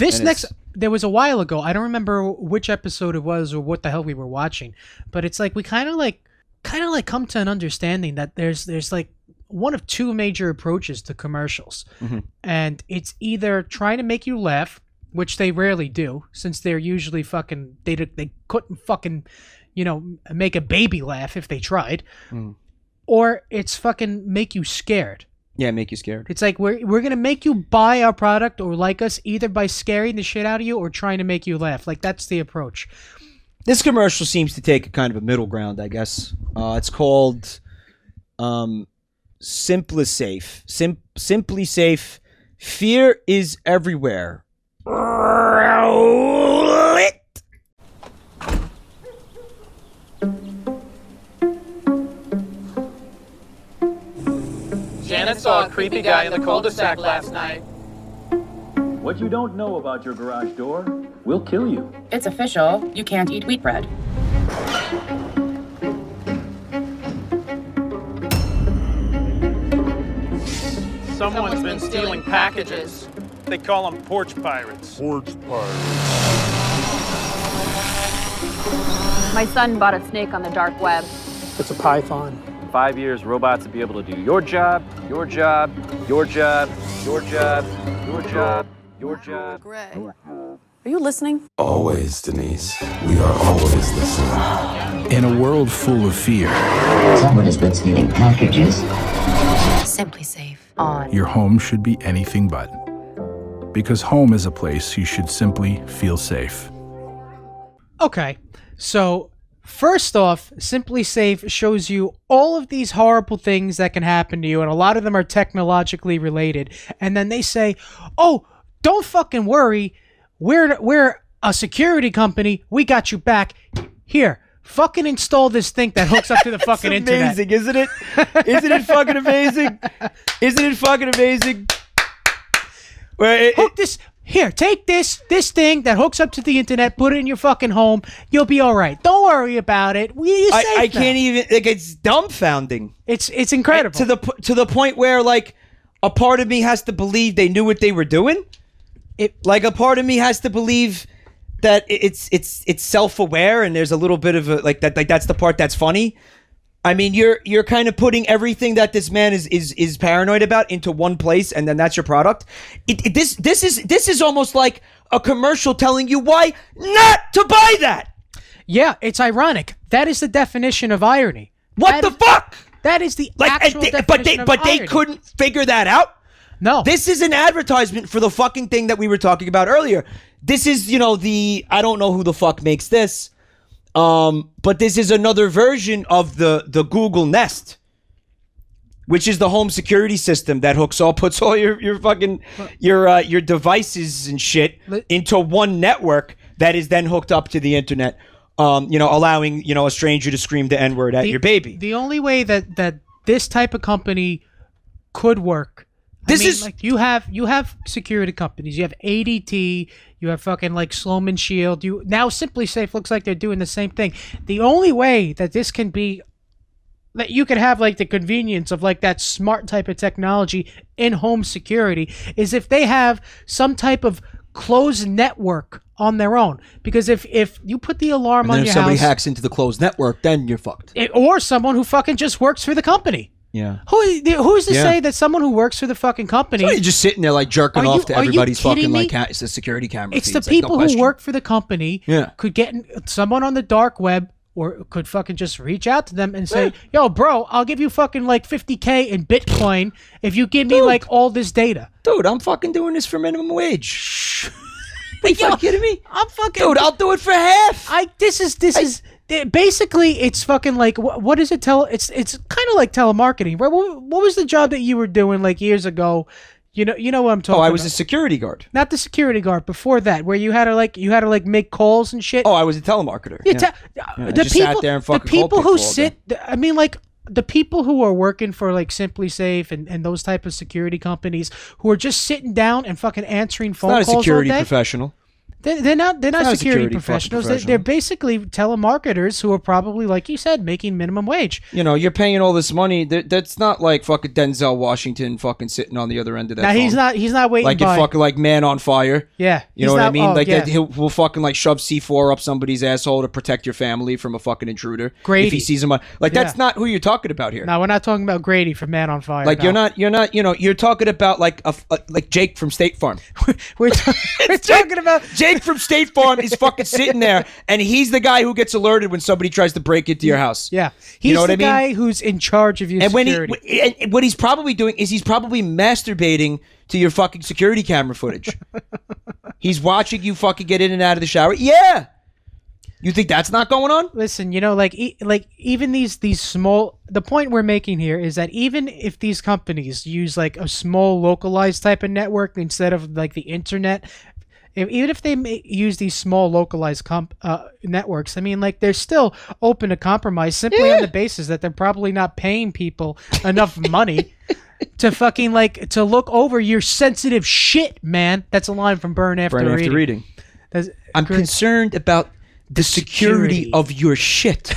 There was a while ago. I don't remember which episode it was or what the hell we were watching, but it's like we kind of like come to an understanding that there's like one of two major approaches to commercials, and it's either trying to make you laugh, which they rarely do, since they're usually fucking they couldn't fucking make a baby laugh if they tried. Or it's fucking make you scared. Yeah, make you scared. It's like we're going to make you buy our product or like us either by scaring the shit out of you or trying to make you laugh. Like, that's the approach. This commercial seems to take a kind of a middle ground, I guess. It's called SimpliSafe. SimpliSafe. Fear is everywhere. Janet saw a creepy guy in the cul-de-sac last night. What you don't know about your garage door will kill you. It's official. You can't eat wheat bread. Someone's been stealing packages. They call them porch pirates. My son bought a snake on the dark web. It's a python. In 5 years, robots will be able to do your job, your job, your job, your job, your job, your job. Greg, are you listening? Always, Denise. We are always listening. In a world full of fear, someone has been stealing packages. SimpliSafe on. Your home should be anything but. Because home is a place you should simply feel safe. Okay, so first off, SimpliSafe shows you all of these horrible things that can happen to you, and a lot of them are technologically related. And then they say, "Oh, don't fucking worry. We're a security company. We got you back. Here, fucking install this thing that hooks up to the fucking internet." Amazing, isn't it? Isn't it fucking amazing? Isn't it fucking amazing? Hook this. Here, take this thing that hooks up to the internet, put it in your fucking home. You'll be all right. Don't worry about it. You're safe I now. can't even. Like, it's dumbfounding. It's incredible to the point where like a part of me has to believe they knew what they were doing. Like a part of me has to believe that it's self-aware and there's a little bit of a like that. Like that's the part that's funny. I mean, you're kind of putting everything that this man is paranoid about into one place, and then that's your product. This is almost like a commercial telling you why not to buy that. Yeah, it's ironic. That is the definition of irony. What the fuck? That is the actual definition of but irony. they couldn't figure that out. No, this is an advertisement for the fucking thing that we were talking about earlier. This is the I don't know who the fuck makes this. But this is another version of the Google Nest, which is the home security system that puts all your fucking your devices and shit into one network that is then hooked up to the internet, allowing a stranger to scream the N-word at your baby. The only way that this type of company could work. Like you have security companies. You have ADT. You have fucking like Sloman Shield. Now SimpliSafe looks like they're doing the same thing. The only way that this can be, that you could have like the convenience of like that smart type of technology in home security, is if they have some type of closed network on their own. Because if you put the alarm on your house, if somebody hacks into the closed network, then you're fucked. Or someone who fucking just works for the company. Yeah. Who's to say that someone who works for the fucking company? So you're just sitting there like jerking off to everybody's fucking me? like it's the security camera. It's feeds. the people like, no who work for the company. Yeah. Could get someone on the dark web, or could fucking just reach out to them and say, "Yo, bro, I'll give you fucking like $50K in Bitcoin if you give me like all this data." Dude, I'm fucking doing this for minimum wage. Are you fucking kidding me? I'm fucking. Dude, I'll do it for half. This is basically, it's fucking like what is it? It's kind of like telemarketing, right? What was the job that you were doing like years ago? You know what I'm talking about. Oh, I was a security guard. Not the security guard. Before that, where you had to make calls and shit. Oh, I was a telemarketer. Sat there and fucking the people who sit. I mean, like the people who are working for like SimpliSafe and those type of security companies who are just sitting down and fucking answering phone calls all day. Not a security professional. They're not not a security fucking professionals. professional. They're basically telemarketers who are probably, like you said, making minimum wage. You know, you're paying all this money. That's not like fucking Denzel Washington fucking sitting on the other end of that. Now phone. he's not waiting. Like by. it fucking like Man on Fire. Yeah, You know what I mean? Yeah. He'll fucking like shove C4 up somebody's asshole to protect your family from a fucking intruder. Grady. If he sees him on, like that's not who you're talking about here. No, we're not talking about Grady from Man on Fire. Like no. you're not. You know, you're talking about like like Jake from State Farm. we're talking about Jake from State Farm is fucking sitting there, and he's the guy who gets alerted when somebody tries to break into your house. Yeah, he's you know what the I mean? guy who's in charge of your security. And what he's probably doing is he's probably masturbating to your fucking security camera footage. He's watching you fucking get in and out of the shower. Yeah. You think that's not going on? Listen, you know, like even these small. The point we're making here is that even if these companies use like a small localized type of network instead of like the internet, even if they use these small localized networks, I mean, like they're still open to compromise simply on the basis that they're probably not paying people enough money to fucking like to look over your sensitive shit, man. That's a line from Burn After Reading. I'm concerned about the security of your shit.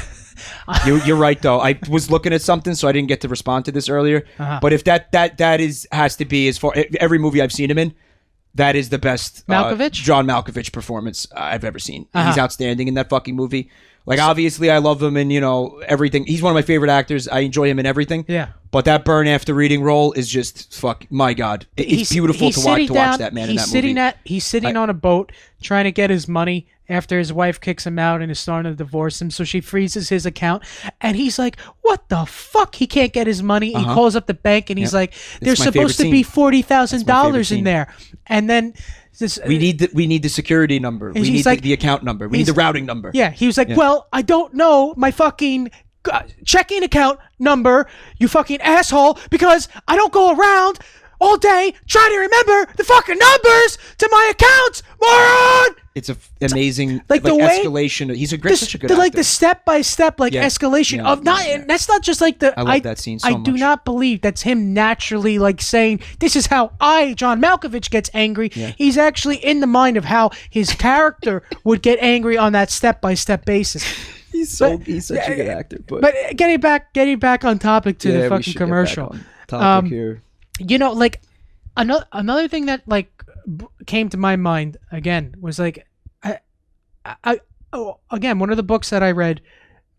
You're right though. I was looking at something, so I didn't get to respond to this earlier. But if that has to be, as far every movie I've seen him in, that is the best John Malkovich performance I've ever seen. He's outstanding in that fucking movie. Like obviously I love him in, you know, everything. He's one of my favorite actors. I enjoy him in everything. Yeah. But that Burn After Reading role is just my God. It's beautiful to watch that man in that movie. He's sitting on a boat trying to get his money after his wife kicks him out and is starting to divorce him, so she freezes his account, and he's like, what the fuck? He can't get his money. He calls up the bank and he's like, there's supposed to be $40,000 in there. And then we need the security number. We need the account number. We need the routing number. Yeah, he was like, well, I don't know my fucking checking account number, you fucking asshole, because I don't go around all day trying to remember the fucking numbers to my accounts, moron! It's amazing like the escalation. He's such a good actor. Like the step-by-step escalation of and that's not just like the. I love that scene so much. I do not believe that's him naturally like saying, this is how John Malkovich gets angry. Yeah. He's actually in the mind of how his character would get angry on that step-by-step basis. He's such a good actor. But getting back on topic to the fucking commercial. Here. You know, like another thing that like came to my mind again was like, again, one of the books that I read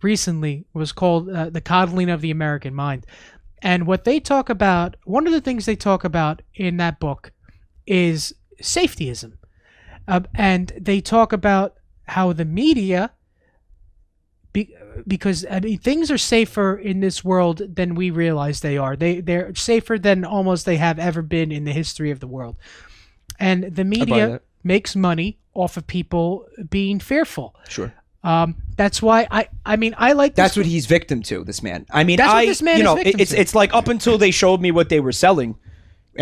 recently was called The Coddling of the American Mind. And what they talk about, one of the things they talk about in that book is safetyism. And they talk about how the media, because I mean things are safer in this world than we realize they are. They're safer than almost they have ever been in the history of the world. And the media makes money off of people being fearful. Sure. That's why I mean I like that's what he's victim to, this man. I mean, that's what this man is victim to. It's like up until they showed me what they were selling,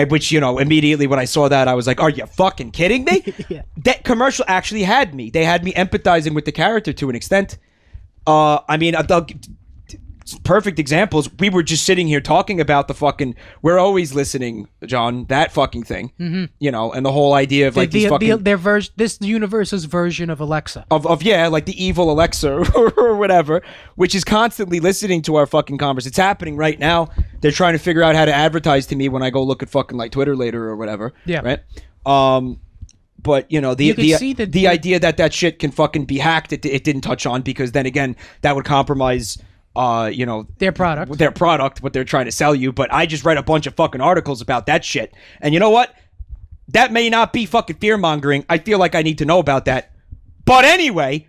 which, you know, immediately when I saw that, I was like, are you fucking kidding me? Yeah. That commercial actually had me. They had me empathizing with the character to an extent. I mean, perfect examples. We were just sitting here talking about the fucking, we're always listening, John, that fucking thing. Mm-hmm. You know, and the whole idea of like this universe's version of Alexa. Of like the evil Alexa or whatever, which is constantly listening to our fucking converse. It's happening right now. They're trying to figure out how to advertise to me when I go look at fucking like Twitter later or whatever. Yeah. Right? But, you know, the idea that shit can fucking be hacked, it didn't touch on, because then again, that would compromise, you know, their product, what they're trying to sell you. But I just read a bunch of fucking articles about that shit. And you know what? That may not be fucking fear mongering. I feel like I need to know about that. But anyway,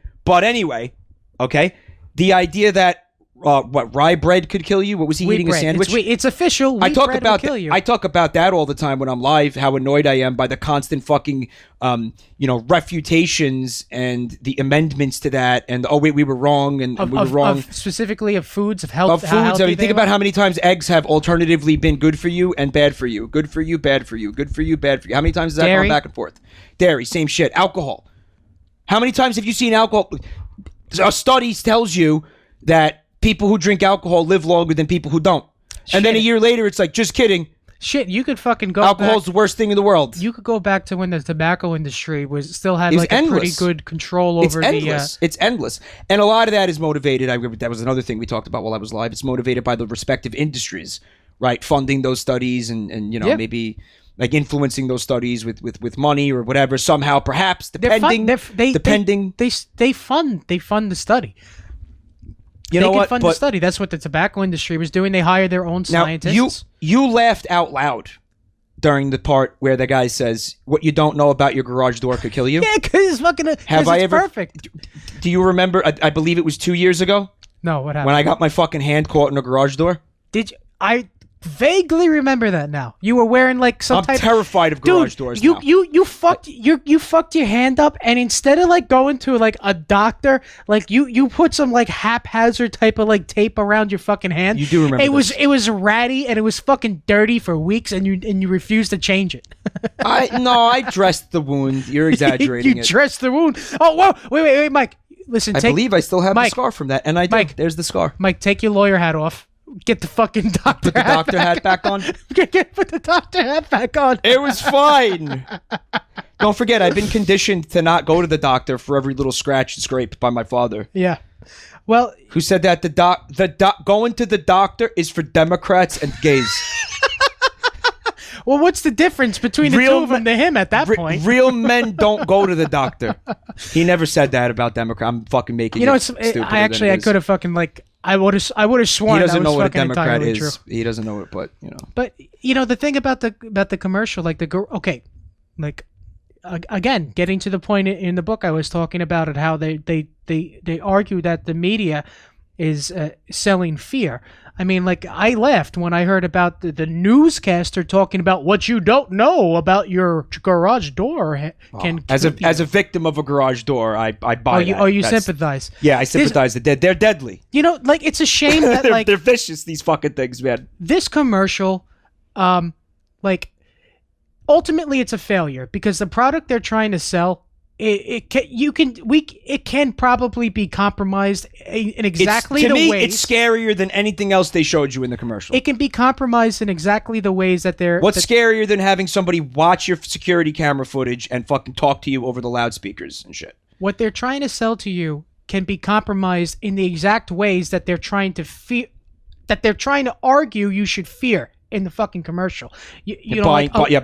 okay? The idea that rye bread could kill you? What was he wheat eating bread. a sandwich? It's official. Wheat bread will kill you. I talk about that all the time when I'm live. How annoyed I am by the constant fucking, you know, refutations and the amendments to that. And we were wrong, and we were wrong. Specifically of foods, of health. Of foods. I mean, think about how many times eggs have alternatively been good for you and bad for you. Good for you, bad for you. Good for you, bad for you. How many times has that gone back and forth? Dairy, same shit. Alcohol. How many times have you seen alcohol? A study tells you that people who drink alcohol live longer than people who don't. And then a year later, it's like, just kidding. Shit, you could fucking go Alcohol's the worst thing in the world. You could go back to when the tobacco industry still had It was like a endless. pretty good control over It's endless. And a lot of that is motivated. That was another thing we talked about while I was live. It's motivated by the respective industries, right? Funding those studies and maybe like influencing those studies with money or whatever somehow, perhaps depending. They fund the study. They can fund the study. That's what the tobacco industry was doing. They hired their own scientists. Now, you laughed out loud during the part where the guy says, "What you don't know about your garage door could kill you." Yeah, because it's perfect. Do you remember? I believe it was 2 years ago. No, what happened? When I got my fucking hand caught in a garage door. Did you? I vaguely remember that now. You were wearing like some I'm terrified of garage doors now. You fucked your hand up, and instead of like going to like a doctor, like you put some like haphazard type of like tape around your fucking hand. You do remember it was ratty and it was fucking dirty for weeks, and you refused to change it. I dressed the wound. You're exaggerating. You dressed the wound. Oh, whoa, wait, Mike. Listen, I believe I still have the scar from that, and I do. Mike, there's the scar. Mike, take your lawyer hat off. Get the fucking doctor Put the doctor hat back on. Put the doctor hat back on. It was fine. Don't forget, I've been conditioned to not go to the doctor for every little scratch and scrape by my father. Yeah. Well, who said that going to the doctor is for Democrats and gays. Well, what's the difference between the two of them to him at that point? Real men don't go to the doctor. He never said that about Democrat. I'm fucking making it stupider I could have fucking like I would have sworn he doesn't that was know what a fucking Democrat entirely is. true. He doesn't know it, but you know. But you know the thing about the commercial, like again, getting to the point in the book I was talking about it, how they argue that the media is selling fear. I mean, like, I laughed when I heard about the newscaster talking about what you don't know about your garage door. As a victim of a garage door, I buy that. Oh, you sympathize? Yeah, I sympathize. They're deadly. You know, like, it's a shame that like they're vicious. These fucking things, man. This commercial, like, ultimately, it's a failure because the product they're trying to sell. It can probably be compromised in exactly the ways. It's scarier than anything else they showed you in the commercial. It can be compromised in exactly the ways that they're. What's scarier than having somebody watch your security camera footage and fucking talk to you over the loudspeakers and shit? What they're trying to sell to you can be compromised in the exact ways that they're trying to trying to argue you should fear. In the fucking commercial,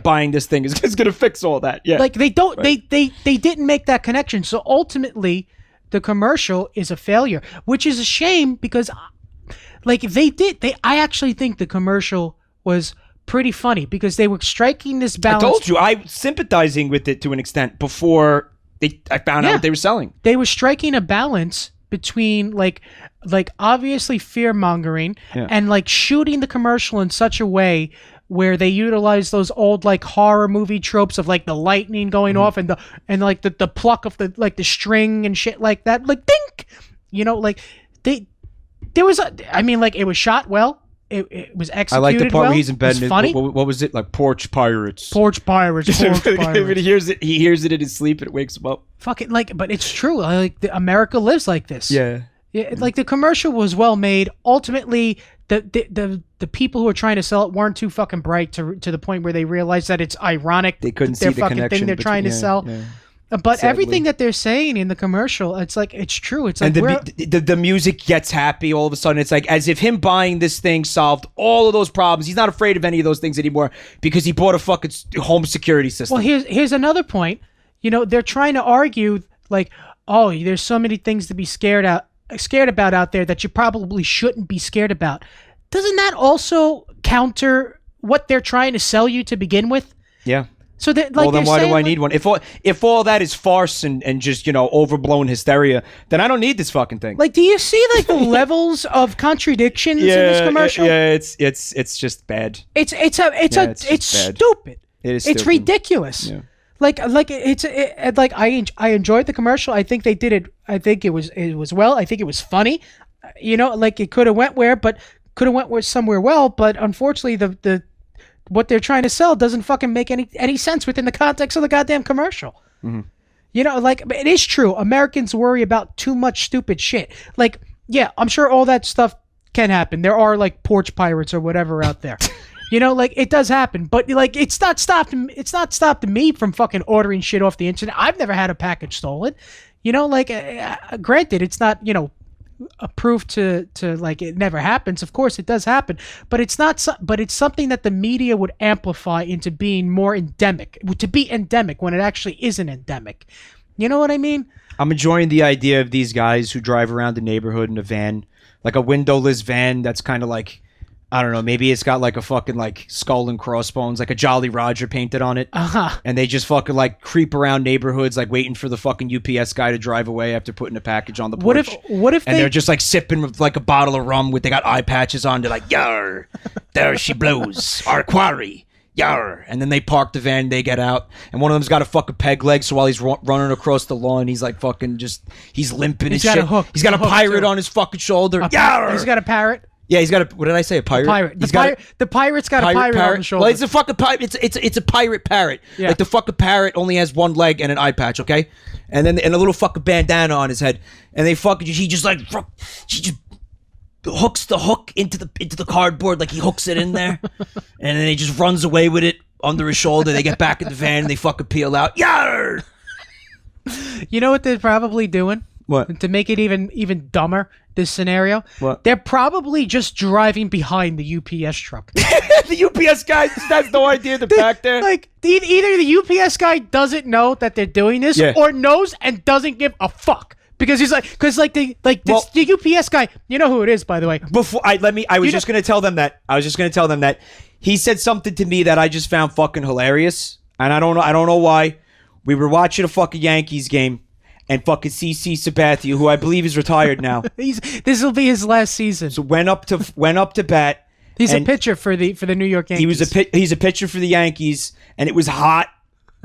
buying this thing is gonna fix all that. Yeah, like they don't, right. they didn't make that connection. So ultimately, the commercial is a failure, which is a shame because, like I actually think the commercial was pretty funny because they were striking this balance. I told you, I was sympathizing with it to an extent before I found out what they were selling. They were striking a balance between like obviously fear mongering and like shooting the commercial in such a way where they utilize those old like horror movie tropes of like the lightning going off and the pluck of the like the string and shit like that, like dink, you know, like it was shot well. It was executed. I like the part where he's in bed. It was funny. What was it like? Porch pirates. Porch pirates. When he hears it in his sleep, and it wakes him up. Fuck it, like, but it's true. Like America lives like this. Yeah. Yeah, like the commercial was well made. Ultimately, the people who are trying to sell it weren't too fucking bright to the point where they realized that it's ironic. They couldn't see the connection thing they're trying to sell. Yeah. But sadly, everything that they're saying in the commercial, it's like it's true. It's like the music gets happy all of a sudden. It's like as if him buying this thing solved all of those problems. He's not afraid of any of those things anymore because he bought a fucking home security system. Well, here's another point. You know, they're trying to argue like, oh, there's so many things to be scared about out there that you probably shouldn't be scared about. Doesn't that also counter what they're trying to sell you to begin with? Yeah. So that, like, well, then why do I need one? If all that is farce and just, you know, overblown hysteria, then I don't need this fucking thing. Like, do you see like the levels of contradictions in this commercial? Yeah, it's just bad. It's stupid. It is. It's ridiculous. Yeah. Like I enjoyed the commercial. I think they did it. I think it was well. I think it was funny. You know, like it could have went somewhere well, but unfortunately the what they're trying to sell doesn't fucking make any sense within the context of the goddamn commercial. Mm-hmm. You know, like it is true. Americans worry about too much stupid shit. Like, yeah, I'm sure all that stuff can happen. There are like porch pirates or whatever out there. You know, like it does happen, but like it's not stopping me from fucking ordering shit off the internet. I've never had a package stolen. You know, like granted, it's not, you know, a proof to like it never happens. Of course, it does happen, but it's not. But it's something that the media would amplify into being more endemic, to be endemic when it actually isn't endemic. You know what I mean? I'm enjoying the idea of these guys who drive around the neighborhood in a van, like a windowless van that's kind of like, I don't know, maybe it's got like a fucking like skull and crossbones, like a Jolly Roger painted on it. And they just fucking like creep around neighborhoods, like waiting for the fucking UPS guy to drive away after putting a package on the porch. What if they're just like sipping with like a bottle of rum with, they got eye patches on. They're like, yar, there she blows, our quarry. Yar. And then they park the van, they get out, and one of them's got a fucking peg leg, so while he's running across the lawn, he's like fucking just, he's limping He's and got shit. a hook. He's got a pirate too. on his fucking shoulder. Yar! He's got a parrot. Yeah, he's got a, what did I say, a pirate? The pirate's got a pirate on the shoulder. Well, it's a fucking pirate. It's a pirate parrot. Yeah. Like the fucking parrot only has one leg and an eye patch, okay? And then and a little fucking bandana on his head. And he just hooks the hook into the cardboard, like he hooks it in there. And then he just runs away with it under his shoulder. They get back in the van and they fucking peel out. Yar! You know what they're probably doing? What? To make it even dumber, this scenario? What? They're probably just driving behind the UPS truck. The UPS guy has no idea they're back there. Like, either the UPS guy doesn't know that they're doing this, or knows and doesn't give a fuck. Because he's like, the UPS guy, you know who it is, by the way. I was just gonna tell them that he said something to me that I just found fucking hilarious, and I don't know why. We were watching a fucking Yankees game, and fucking CC Sabathia, who I believe is retired now. This will be his last season. So went up to bat. He's a pitcher for the New York Yankees. He's a pitcher for the Yankees, and it was hot,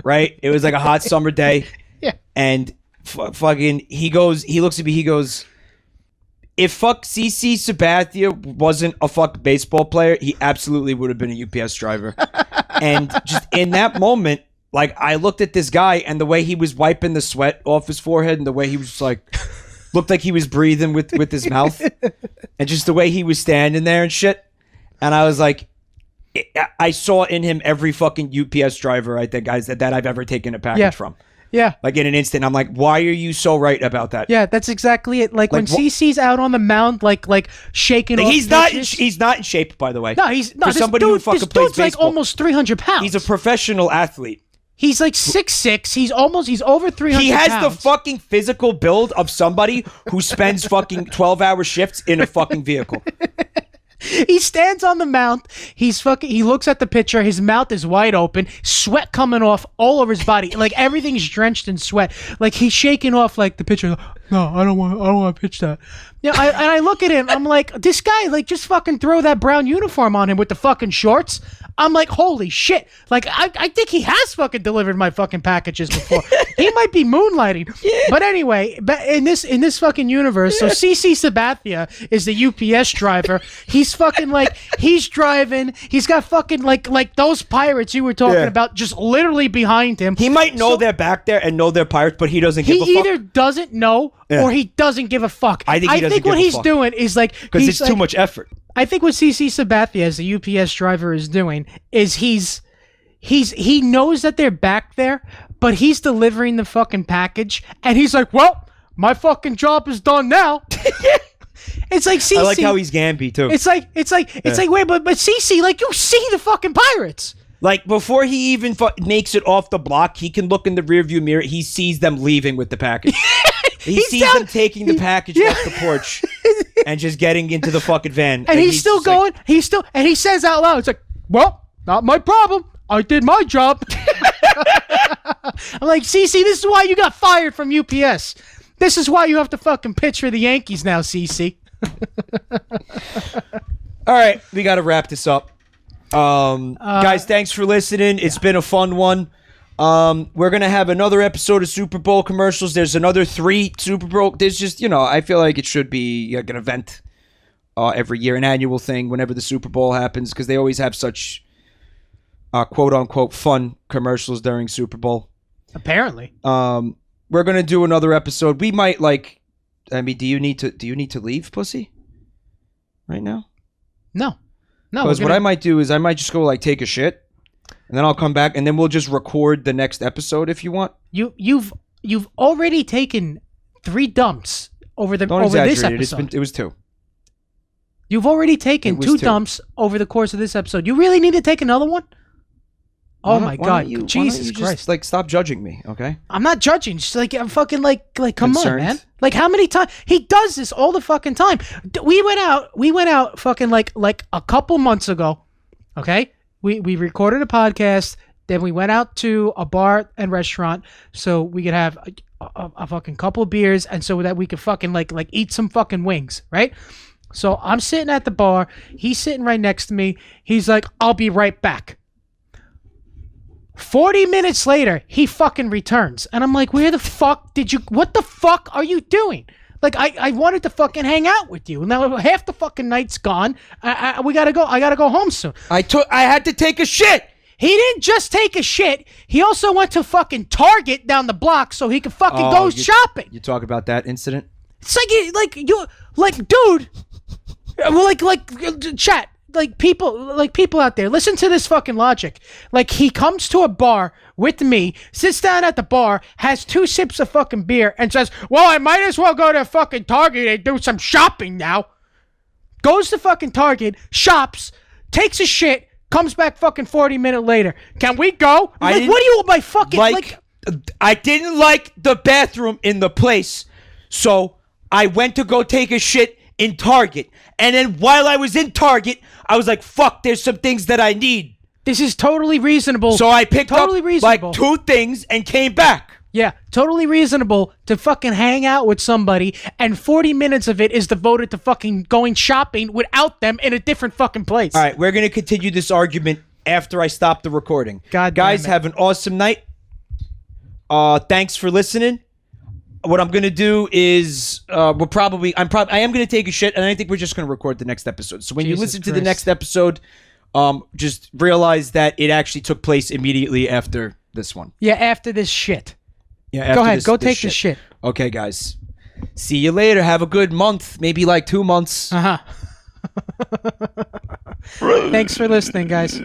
right? It was like a hot summer day. Yeah. And fucking he looks at me, he goes, if fuck CC Sabathia wasn't a fuck baseball player, he absolutely would have been a UPS driver. And just in that moment, like, I looked at this guy, and the way he was wiping the sweat off his forehead, and the way he was like, looked like he was breathing with his mouth, and just the way he was standing there and shit. And I was like, I saw in him every fucking UPS driver, I think, guys, that I've ever taken a package from. Yeah. Like, in an instant, I'm like, why are you so right about that? Yeah, that's exactly it. Like when CC's out on the mound, like shaking off he's not in shape, by the way. No, he's not. For somebody who fucking plays baseball. Like almost 300 pounds. He's a professional athlete. He's like 6'6". He's over 300 He has pounds. the fucking physical build of somebody who spends fucking 12-hour shifts in a fucking vehicle. He stands on the mound. He looks at the pitcher. His mouth is wide open. Sweat coming off all over his body. Like everything's drenched in sweat. Like he's shaking off like the pitcher. No, I don't want to pitch that. Yeah, and I look at him. I'm like, this guy, like, just fucking throw that brown uniform on him with the fucking shorts. I'm like, holy shit. Like, I think he has fucking delivered my fucking packages before. He might be moonlighting. Yeah. But anyway, in this fucking universe, so CC Sabathia is the UPS driver. He's fucking like, he's driving. He's got fucking like those pirates you were talking about just literally behind him. He might know they're back there and know they're pirates, but he doesn't give a fuck. He either doesn't know or he doesn't give a fuck. I think what he's doing is like, because it's too much effort. I think what CC Sabathia as the UPS driver is doing is he knows that they're back there, but he's delivering the fucking package, and he's like, well, my fucking job is done now. It's like CC. I like how he's Gamby too. It's like wait, but CC, like, you see the fucking pirates. Like, before he even makes it off the block, he can look in the rearview mirror. He sees them leaving with the package. He sees them taking the package off the porch and just getting into the fucking van. And he's still going. Like, and he says out loud, it's like, well, not my problem. I did my job. I'm like, CC, this is why you got fired from UPS. This is why you have to fucking pitch for the Yankees now, CC. All right, we got to wrap this up. Guys, thanks for listening. It's been a fun one. We're gonna have another episode of Super Bowl commercials. There's another 3 Super Bowl. There's just, I feel like it should be like an event every year, an annual thing whenever the Super Bowl happens, because they always have such quote unquote fun commercials during Super Bowl. Apparently. We're gonna do another episode. We might do you need to leave, pussy? Right now? No. No, Because what I might do is I might just go like take a shit, and then I'll come back, and then we'll just record the next episode if you want. You've already taken 3 dumps over this episode. It was 2. You've already taken 2 dumps over the course of this episode. You really need to take another one? Oh my God! Jesus Christ! Just, stop judging me, okay? I'm not judging. Just I'm fucking like come Concerned. on, man. Like how many times he does this all the fucking time? We went out fucking like a couple months ago. Okay, we recorded a podcast. Then we went out to a bar and restaurant so we could have a fucking couple of beers and so that we could fucking like eat some fucking wings, right? So I'm sitting at the bar. He's sitting right next to me. He's like, "I'll be right back." 40 minutes later, he fucking returns. And I'm like, what the fuck are you doing? Like, I wanted to fucking hang out with you. Now half the fucking night's gone. I gotta go home soon. I had to take a shit. He didn't just take a shit. He also went to fucking Target down the block so he could fucking go shopping. You talk about that incident? It's dude. Well, chat. People out there, listen to this fucking logic. Like, he comes to a bar with me, sits down at the bar, has 2 sips of fucking beer, and says, well, I might as well go to fucking Target and do some shopping now. Goes to fucking Target, shops, takes a shit, comes back fucking 40 minutes later. Can we go? What do you, my fucking, I didn't like the bathroom in the place, so I went to go take a shit in Target. And then while I was in Target, I was like, fuck, there's some things that I need. This is totally reasonable. So I picked up like 2 things and came back. Yeah, totally reasonable to fucking hang out with somebody, and 40 minutes of it is devoted to fucking going shopping without them in a different fucking place. All right, we're going to continue this argument after I stop the recording. Guys, have an awesome night. Thanks for listening. What I'm going to do is I am going to take a shit, and I think we're just going to record the next episode. So when you listen to the next episode, just realize that it actually took place immediately after this one. Yeah, after this shit. Yeah, go ahead. Go take the shit. Okay, guys. See you later. Have a good month. Maybe like 2 months. Thanks for listening, guys.